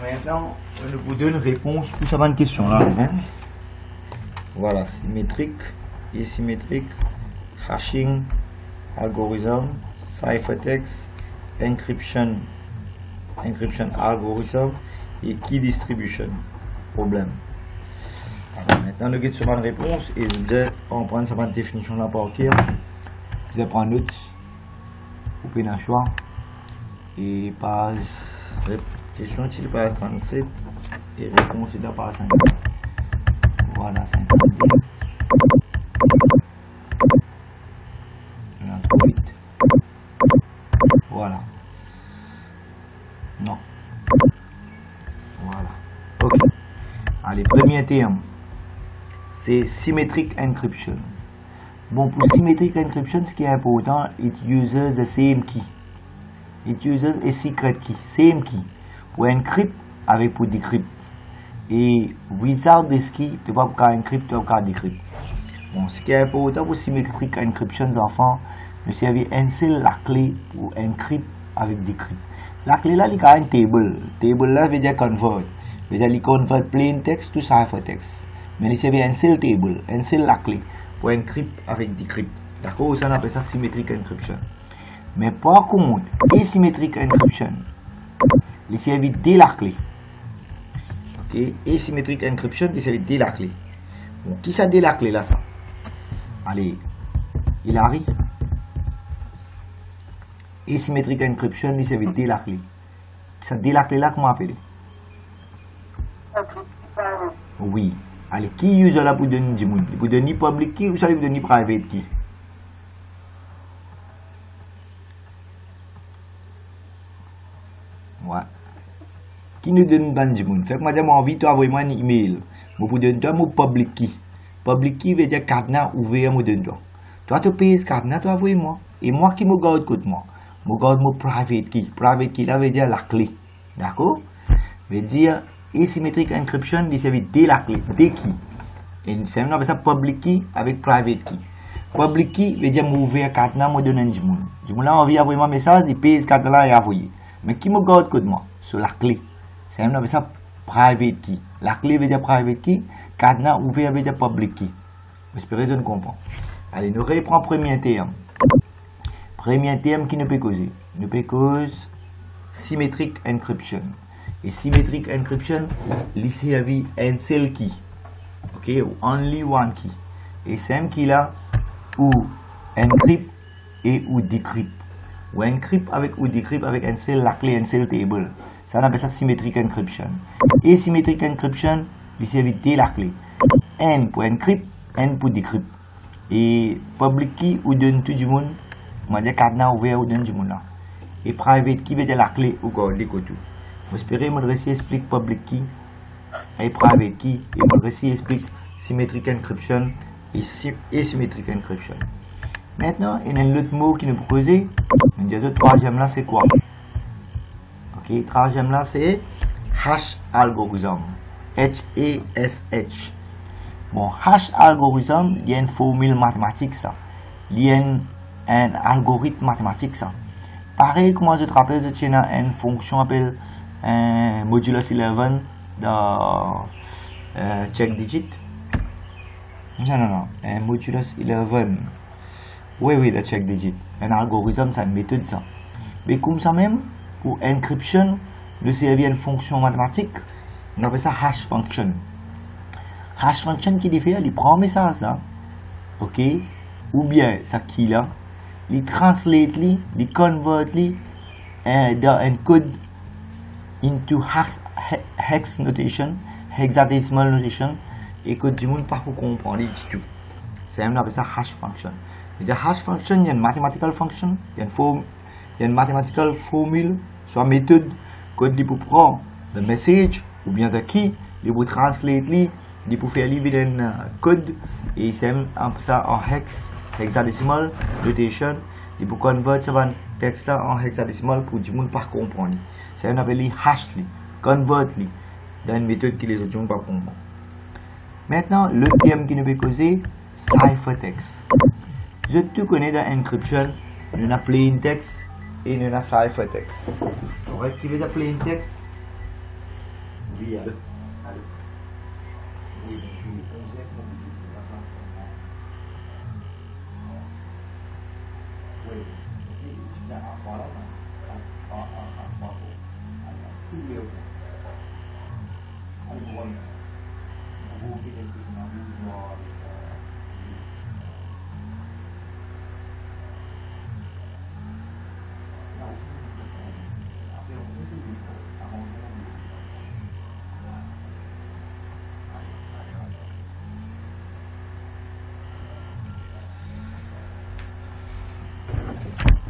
Speaker 1: Maintenant, je vous donne une réponse pour cette bonne question là. Hein? Voilà, symétrique, asymétrique, hashing, algorithm, ciphertext, encryption algorithm et key distribution problème. Alors, maintenant, nous avons sur une réponse et vous allez prendre cette définition là par cœur. Vous allez prendre note, vous pouvez un choix et page. Question utile page 37 et réponse de la page 5. Voilà, 52. 98. Voilà. Non. Voilà. Ok. Allez, premier terme. C'est symmetric encryption. Bon, pour symmetric encryption, ce qui est important, it uses the same key. It uses a secret key. Same key. Pour encrypt avec pour decrypt. Et without this key, tu ne peux pas encrypt, tu ne peux pas decrypt. Bon, ce qui est important pour symmetric encryption, enfants, nous servons un seul la clé pour encrypt avec decrypt. La clé là, il y a un table. Table là veut dire convert. Veut dire il convert plain text to ciphertext. Mais il servait un seul table, un seul la clé pour encrypt avec decrypt. D'accord? Ça on appelle ça symmetric encryption. Mais par contre, asymmetric encryption, il servait dès la clé. Ok? Asymmetric encryption, il servait dès la clé. Bon, qui ça dès la clé là ça? Allez, il arrive. Asymmetric encryption, il servait dès la clé. Ça dès la clé là, comment appeler? Oui. Allez, qui use là pour donner du monde? Pour donner public key ou ça pour donner private key? Ouais. Qui nous donne dans du monde? Fait que moi j'ai envie d'envoyer un email. Pour donner toi mon public key. Public key veut dire cadenas ouvert moi donne toi. Toi tu payes ce cadenas tu envoies moi. Et moi qui me garde côté moi. Je garde mon private key. Private key là veut dire la clé. D'accord? Veut dire asymmetric encryption, il servait dès la clé, dès qui. Et c'est même ça public key avec private key. Public key veut dire m'ouvrir cadenas moi donne du monde. Du monde là envie d'envoyer un message, il paye ce cadenas là et envoyer. Mais qui me garde côté moi sur la clé. C'est même ça private key. La clé veut dire private key, cadenas ouvert veut dire public key. J'espère que je comprends. Allez, nous reprenons premier terme. Premier terme qui ne peut causer. Ne peut causer symmetric encryption. Et symmetric encryption, il servait un seul key. Ok, only one key. Et c'est un key là ou encrypt et ou decrypt. Ou encrypt avec ou decrypt avec un seul la clé, un seul table. Ça on appelle ça symmetric encryption. Et symmetric encryption, il servait dès la clé. N pour encrypt, N pour decrypt. Et public key ou donne tout du monde, on dire cadenas ouvert ou donne du monde là. Et private key veut dire la clé ou quoi, les côtés. J'espère que mon récit explique public key et private key, et mon récit explique symmetric encryption et asymmetric encryption. Maintenant, il y a un autre mot qui nous posait. On dit le troisième là, c'est quoi? Ok, troisième là, c'est hash algorithm. H-A-S-H. Bon, hash algorithm, il y a une formule mathématique, ça. Il y a un algorithme mathématique, ça. Pareil, comment je te rappelle, je tiens une fonction appelée modulus 11 dans check digit. Non, un modulus 11. Oui, le check digit. Un algorithme, c'est une méthode, ça. Mais comme ça même, pour encryption, nous servir une fonction mathématique, on appelle ça hash function. Hash function qui fait, il prend un message là, ok, ou bien ça qui là, il translate, il convert dans un code into hex notation, hexadecimal notation, et que du monde pas pour comprendre du tout. C'est on appelle ça hash function. Et hash function, il y a une mathematical function, il y a une mathematical formule, soit méthode, code qui pour prendre le message ou bien de qui, il pour translate il pour faire livrer un code et c'est ça en hexadecimal notation, il pour convertir ce texte là en hexadecimal pour du monde pas comprendre. C'est on appelle hash convert dans une méthode qui les autres ne pas comprendre. Maintenant, le thème qui nous veut causer, ciphertext. Je te connais dans encryption, nous avons plain text et nous avons ciphertext. Qui veut dire plain text? Oui, allô.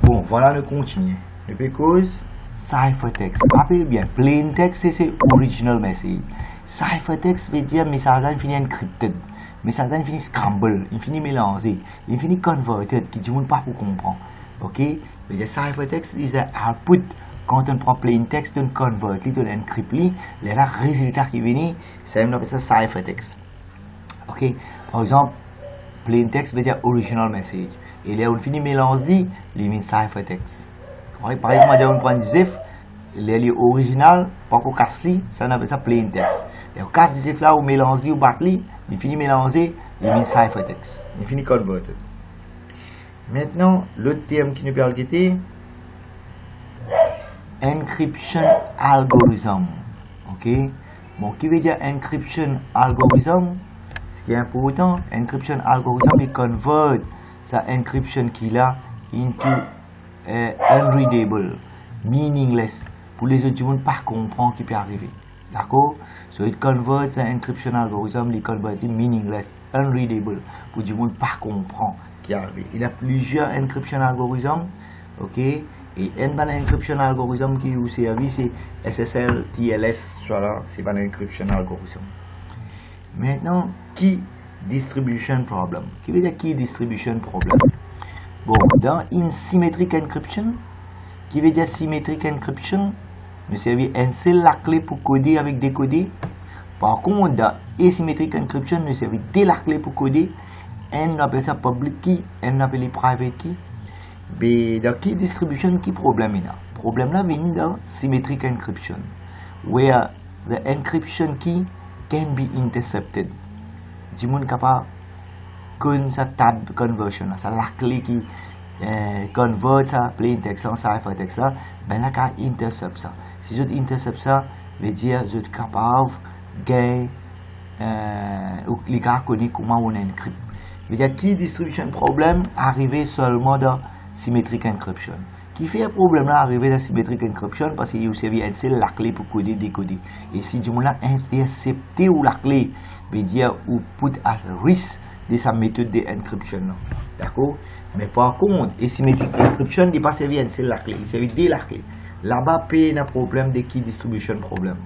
Speaker 1: Bon, voilà le continue. Le because ciphertext. Rappelez bien, plain text c'est original message. Ciphertext veut dire message infini encrypted, message infini scramble, infini mélangé, infini converted, qui dit on pas pour comprendre. Ok? Veut dire ciphertext is an output. Quand on prend plain text, on convert, on encrypt, les résultats qui viennent, c'est on appelle ça ciphertext. Ok? Par exemple, plain text veut dire original message. Et là, on finit mélange dit, il met ciphertext. Par exemple, on prend ZIF, il original, pas qu'on casse li, ça on appelle ça plain text. Et on casse ZIF là, on mélange dit, on bat li, il finit mélanger, il met ciphertext. Il finit converted. Maintenant, l'autre terme qui nous peut algueter, encryption algorithm. Ok? Bon, qui veut dire encryption algorithm? Ce qui est important, encryption algorithm est convert sa encryption qu'il a into unreadable, meaningless, pour les autres gens pas comprendre qui peut arriver. D'accord? So it converts sa encryption algorithm, il convert meaningless, unreadable, pour les gens pas comprendre qui arrive. Il y a plusieurs encryption algorithms, ok? Et un encryption algorithm qui vous servi c'est SSL, TLS, voilà, c'est un encryption algorithm. Maintenant, qui distribution problem. Qui veut dire qui distribution problem? Bon, dans une symmetric encryption, qui veut dire symmetric encryption, nous servir un seul la clé pour coder avec décoder. Par contre, dans asymmetric encryption, nous servir deux la clé pour coder. On appelle ça public key, on appelle private key. Mais dans qui distribution, qui problème est là? Problème là vient dans symmetric encryption, where the encryption key can be intercepted. Du monde capable de sa tab conversion, ça la clé qui convert ça plain text en ciphertext là, ben là qu'à intercept ça. Si je intercept ça, veut dire je suis capable de ou les gars connaissent comment on encrypte. Veut dire qui distribution problème arrivé seulement dans symmetric encryption. Qui fait un problème là arrivé dans symmetric encryption parce qu'il servi un seul la clé pour coder décoder. Et si du monde là intercepté ou la clé veut dire ou put at risk de sa méthode d'encryption. D'accord? Mais par contre, asymmetric encryption n'est pas servi à la clé, il servi de la clé. Là-bas, il y a un problème de key distribution problème.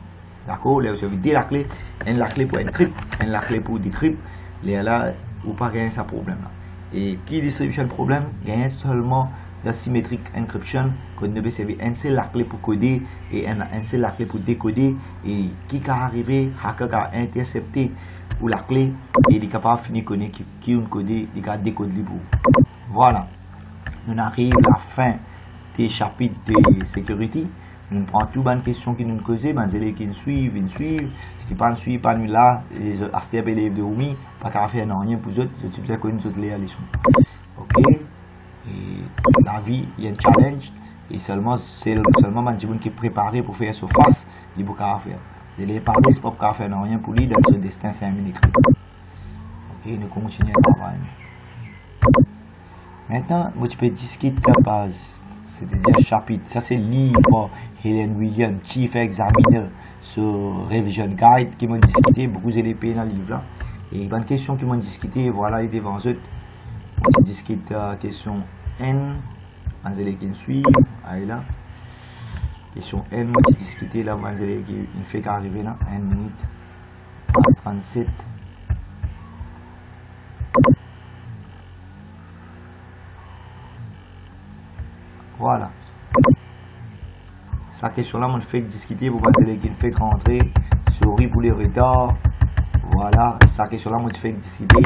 Speaker 1: D'accord? Là, vous servi de la clé, et la clé pour encrypt, et la clé pour decrypt. Là, vous pas gagner ce problème là. Et key distribution problème, gagne seulement la symmetric encryption, qu'on ne peut servir un seul la clé pour coder et un seul la clé pour décoder. Et qui est arrivé, hacker a intercepté pour la clé et il est capable de finir connaître qui est codé, il a décodé pour. Voilà. Nous arrivons à la fin des chapitres de sécurité. Nous prenons toutes les questions qui nous causent, les élèves qui nous suivent, ils suivent. Ce qui ne pas suivent, pas nous là, les élèves de Oumi, pas qu'à faire rien pour eux, je suis sûr que nous autres les leçons. Ok? Et la vie, il y a un challenge, et c'est seulement les gens qui sont préparés pour faire surface, ils ne peuvent pas faire. Les parler, c'est pas faire rien pour lui, dans ce destin, c'est un mini-écrit. Ok, nous continuons à travailler. Maintenant, moi, tu peux discuter la base. C'est-à-dire chapitre, ça c'est livre Helen Williams, Chief Examiner sur Revision Guide qui m'ont discuté, beaucoup d'élèves dans le livre là. Et bonne question qui m'ont discuté, voilà, il est devant eux. On discute la question N, les élèves qui nous suivent, là. Question N, moi j'ai discuté là, les élèves qui ne fait qu'arriver là, 1 minute 37. Voilà. Sa question là, on fait discuter pour pas qu'il fait rentrer. Sorry pour les retards. Voilà. Sa question là, on fait discuter.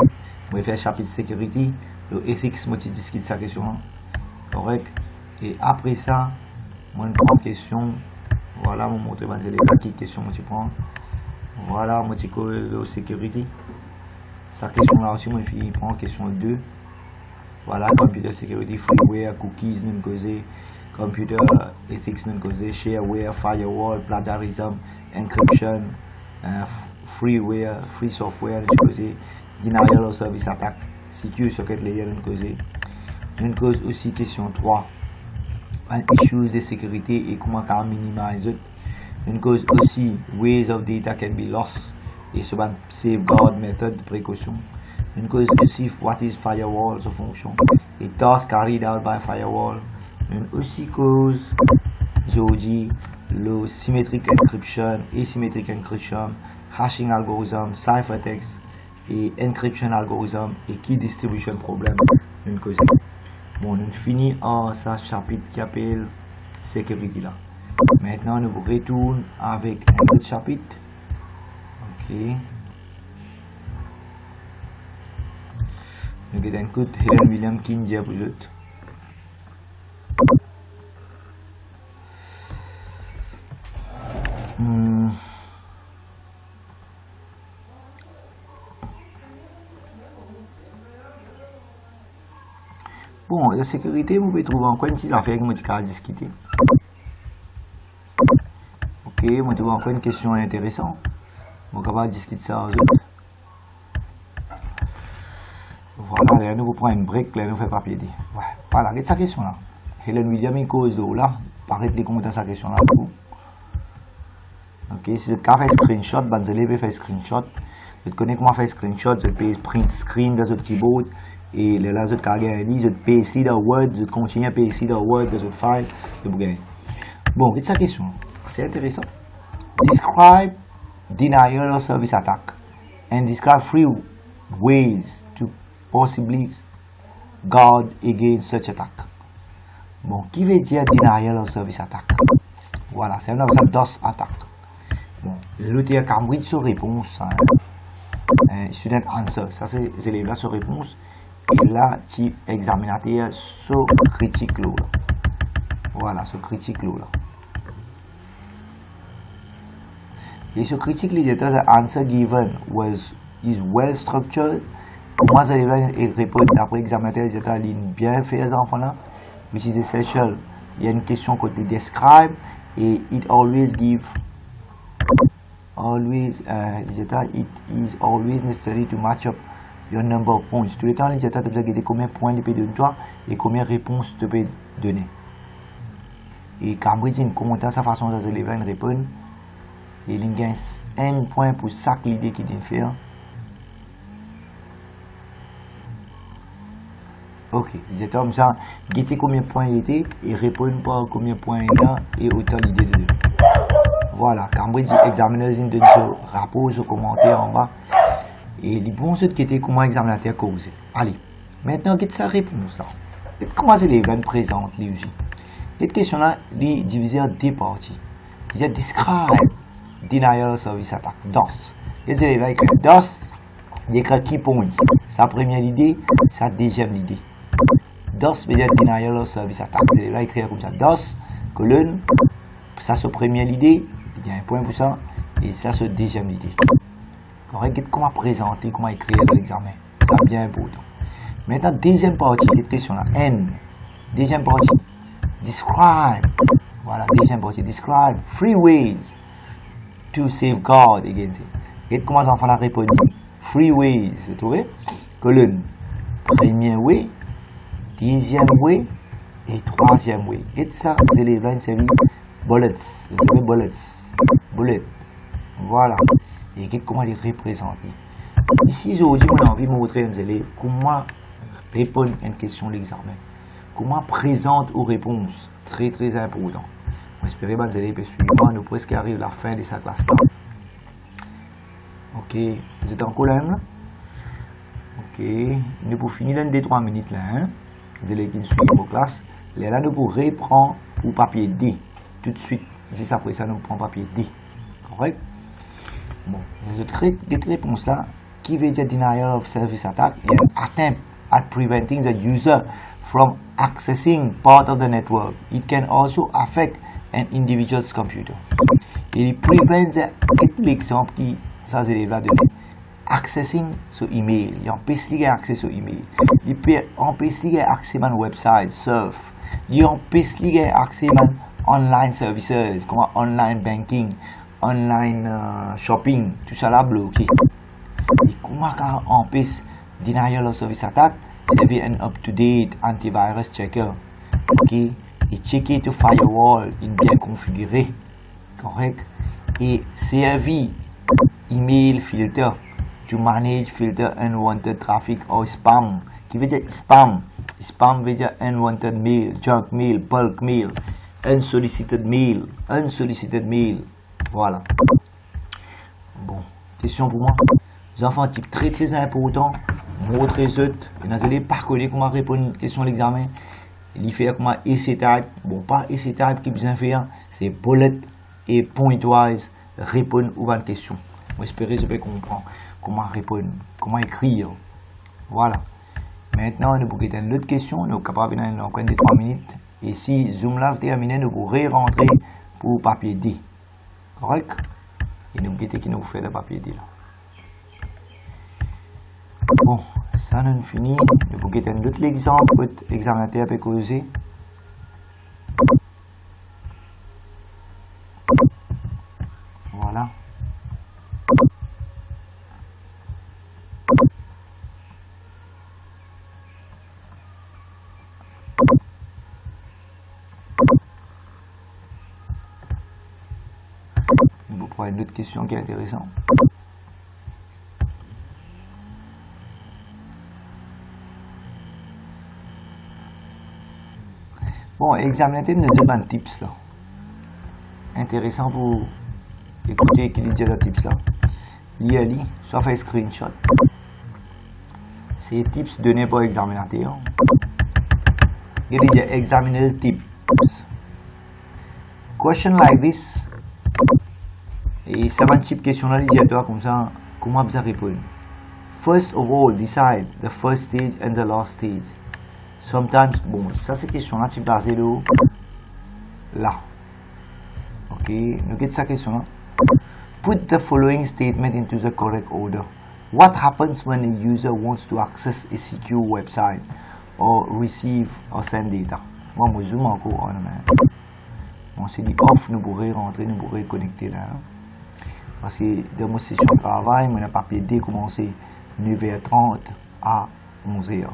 Speaker 1: On fait chapitre sécurité. Le ethics, moi, discute sa question là. Correct. Et après ça, moi, je prends question. Voilà, je montre quelle question moi, tu prends. Voilà, moi, tu prends le sécurité. Sa question là aussi, moi, je prends question 2. Voilà, computer security, freeware, cookies, nous causé, computer ethics, nous causé, shareware, firewall, plagiarism, encryption, freeware, free software, nous causé, denial of service attack, secure socket layer, nous causé. Nous cause aussi question 3, issues de sécurité et comment on minimiser. Nous cause aussi ways of data can be lost et ce safeguard method de précaution. Une cause aussi what is firewall, sa fonction, et tasks carried out by firewall. Une aussi cause, j'ai le symmetric encryption, asymmetric encryption, hashing algorithm, ciphertext et encryption algorithm et key distribution problem. Une cause. Bon, nous finissons en ce chapitre qui s'appelle sécurité là. Maintenant, nous retournons avec un autre chapitre. Ok. Nous avons un coup de Helen Williams qui dit pour l'autre. Bon, la sécurité, vous pouvez trouver encore une petite affaire que je vais discuter. Ok, je trouve encore une question intéressante. On va discuter ça aux autres. Voilà, là, nous prenons une break, là, nous faisons papier. Ouais, voilà, regarde sa question là. Helen Williams, il cause de là. Paraît les commentaires sa question là. Ok, si le cas fait screenshot, vous allez faire screenshot. Vous connaissez comment faire screenshot, vous pouvez print screen dans votre keyboard. Et là, vous avez gagné, vous pouvez ici dans Word, vous continuez à payer ici dans Word, dans votre file, vous gagnez. Bon, regarde sa question. C'est intéressant. Describe denial of service attack and describe 3 ways to possibly guard against such attack. Bon, qui veut dire denial of service attack? Voilà, c'est un DOS attack. Bon, l'outil Cambridge sur réponse, student answer, ça c'est les élèves là sur réponse. Et là, tu examinateur sur critique là. Voilà, sur critique là. Et sur critique l'éditeur, the answer given is well structured. Moi, ça répond d'après examinateur, l'éditeur bien fait les enfants là. Which is essential. Il y a une question côté describe et it always give. It is always necessary to match up your number of points. Tout le temps, l'éditeur te dit combien de points il peut donner toi et combien de réponses tu peux donner. Et Cambridge, il commentaire sa façon de élèves répondre. Et il gagne 1 point pour chaque idée qu'il vient faire. Ok, c'est comme ça. Guettez combien de points il était et répondre par combien de points il y a et autant l'idée de deux. Voilà, quand vous dites examinez une de ce rapport, ce commentaire en bas. Et les bons ceux qui étaient comment examinateur causé. Allez, maintenant, qu'est-ce que ça réponse là? Comment c'est les vannes présentes, les aussi? Cette question-là, est divisée en deux parties. Il y a describe denial service attack, DOS. Qu'est-ce que c'est écrit DOS? Il écrit key points. Sa première idée, sa deuxième idée. DOS veut dire denial of service attack. Il va écrire comme ça. DOS, colonne, ça c'est première idée, il y a un point pour ça, et ça c'est deuxième idée. Correct, comment présenter, comment écrire dans l'examen. C'est bien important. Maintenant, deuxième partie, cette question-là, N. Deuxième partie, describe. Voilà, deuxième partie, describe three ways to safeguard against it. Et comment ça fait la réponse? Three ways, vous trouvez? Colonne. Premier way, deuxième way et troisième way. Et ça, c'est les lines services bullets. Bullet. Voilà. Et comment les représenter. Ici, aujourd'hui, on a envie de montrer aux élèves comment répondre à une question de l'examen. Comment présente aux réponses. Très, très important. J'espère que les élèves suivants, nous presque arrivent à la fin de sa classe. Ok, vous êtes encore là? Ok, nous pour finir dans 2-3 minutes là, hein? Les élèves qui suivent vos classes, là nous pour reprendre pour papier D. Tout de suite, juste après ça, nous prenons papier D. Correct? Bon, cette réponse là, qui veut dire denial of service attack, et attempt at preventing the user from accessing part of the network. It can also affect an individual's computer. Et il prevent l'exemple qui ça c'est les donné accessing sur email, il empêche les accès sur email, il empêche les accès à website surf, il empêche les accès à online services comme online banking, online shopping, tout ça là bloqué. Et comment on empêche denial of service attack? C'est un up-to-date antivirus checker, ok, et checker to firewall, il bien configuré, correct, et servi email filter to manage filter unwanted traffic or spam. Qui veut dire spam? Spam veut dire unwanted mail, junk mail, bulk mail, unsolicited mail. Voilà. Bon, question pour moi. Les enfants, type très très important. Montrez autres. Et vous allez pas connaître comment répondre à une question de l'examen. Il fait comment essay type. Bon, pas essay type qui est bien fait. C'est bullet et pointwise. Répondre aux bonnes questions. J'espère que je vais comprendre comment répondre, comment écrire. Voilà. Maintenant, nous pouvons une autre question. Nous sommes capables de encore 3 minutes. Et si Zoom là terminé, nous pouvons rentrer pour papier D. Correct? Et nous pouvons qui nous fait le papier D là. Bon, ça nous finit. Nous pouvons un autre exemple pour l'examinateur peut causer. Voilà. Vous prenez une autre question qui est intéressante. Bon, examinateur nous donne un tips là. Intéressant pour écouter qui dit le tips là. Lire, soit fait screenshot. C'est tips donnés par examinateur. Il dit examiner tips. Question like this. Et ça va type question là, il dit à toi comme ça, comment vous répondre. First of all, decide the first stage and the last stage. Sometimes, bon, ça c'est question là, tu peux baser là. Ok, nous avons cette question là. Put the following statement into the correct order. What happens when a user wants to access a secure website or receive or send data? Moi, je zoome encore en main. Bon, c'est dit off, nous pourrons rentrer, nous pourrons connecter là. Parce que dans mon session de travail, mon papier D commencé 9h30 à 11h.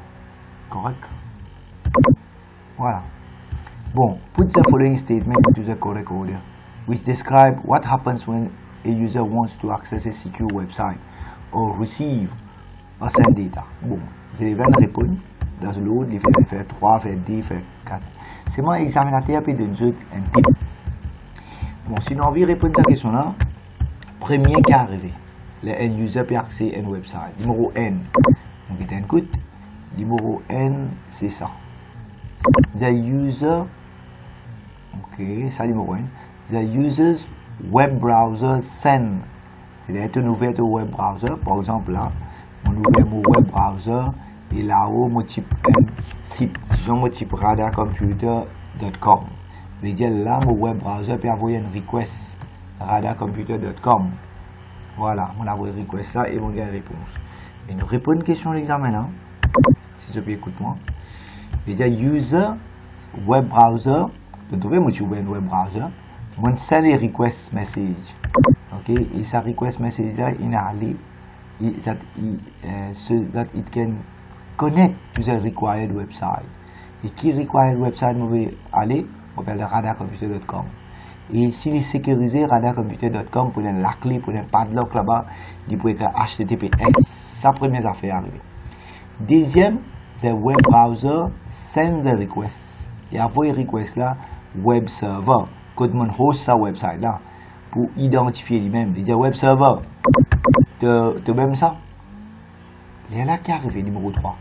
Speaker 1: Correct? Voilà. Bon, put the following statement into the correct order, which describe what happens when a user wants to access a secure website or receive or send data. Bon, vous allez bien répondre. dans l'autre, il fait faire 3, faire 10, faire 4. C'est moi, examinateur, puis donne un type. Bon, si on a envie de répondre à cette question-là, premier qui est arrivé, le end user peut accéder à un website. Numéro N, on va écouter. Numéro N, c'est ça. The user, ok, ça numéro N. The user's web browser send. C'est une ouverte au web browser. Par exemple, là, on ouvre mon web browser et là-haut, mon type un site. Disons, mon type radarcomputer.com. C'est-à-dire, là, mon web browser peut envoyer une request radarcomputer.com. Voilà, on a envoyé une request là et on a une réponse. Et nous répondons à une question de l'examen, là. Si je peux écouter moi. C'est-à-dire, user web browser. Vous trouvez, moi, je web browser. On send a request message. Okay, et sa request message là, il a allé, so that it can connect to the required website. Et qui required website nous veut aller, on appelle radarcomputer.com. Et s'il est sécurisé, radarcomputer.com, pour la clé, pour un padlock là-bas, il peut être HTTPS. Sa première affaire arrivée. Deuxième, the web browser sends a request. Il a envoyé request là, web server. Quand on host sa website là, pour identifier lui-même, dire web server, de même ça. Il y a là qui arrive, numéro 3.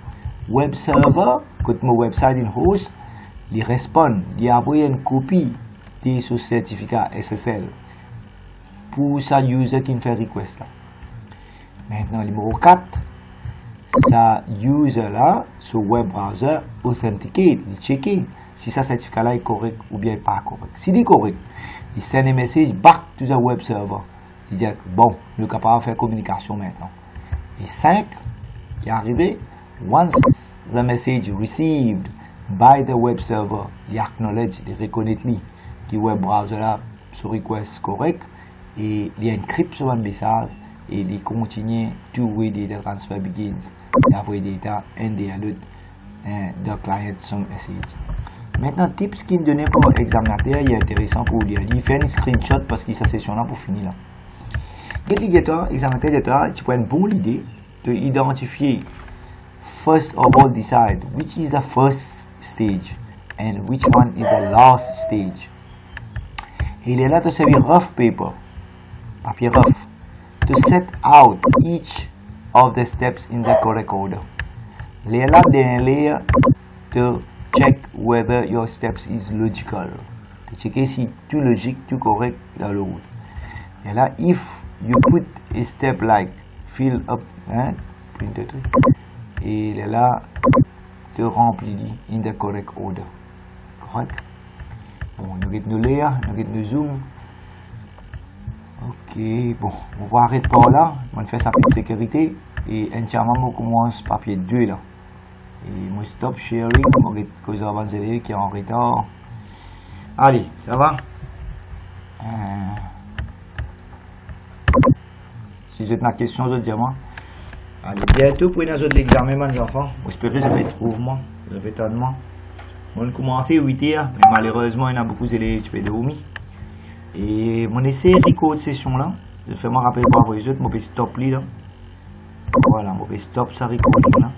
Speaker 1: Web server, quand mon website est host, il répond, il envoie une copie de ce certificat SSL pour sa user qui fait request là. Maintenant, numéro 4, sa user là, ce web browser, authenticate, il checker si ce certificat là est correct ou bien pas correct. S'il est correct, il send un message back to the web server. Il dit bon, nous sommes capables de faire communication maintenant. Et 5, il est arrivé, once the message received by the web server, il acknowledge, il reconnaît que le web browser là, ce request correct, et il encrypte sur un message et il continue two-way data transfer begins. Il envoie data and the alert the client some message. Maintenant, tips qu'il me donnait pour l'examinateur, il est intéressant pour lui. Il fait une screenshot parce qu'il sa session là pour finir là. L'examinateur, tu prends une bonne idée de identifier, first of all, decide which is the first stage and which one is the last stage. Et il est là de servir rough paper, papier rough, to set out each of the steps in the correct order. Il est là d'un layer de check whether your steps is logical. To checker si tout logique, tout correct dans le route. Et là, if you put a step like fill up, hein, et il est là, te remplit in the correct order. Correct? Bon, nous allons nous lire, nous allons nous zoom. Ok, bon, on va arrêter par là. On va faire sa petite sécurité. Et entièrement, on commence papier 2 là. Et moi stop sharing, on va causer avant qui est en retard. Allez, ça va? Si vous avez une question, je dis moi. Allez, bientôt pour une autre examen, mes enfants. J'espère que vous avez trouvé moi, vous avez tant de moi. On a commencé à 8h, mais malheureusement, il y en a beaucoup d'élèves qui peuvent dormir. Et mon essai record de session là, je fais moi rappeler pour les autres, je vais stop là. Voilà, je vais stop ça record là.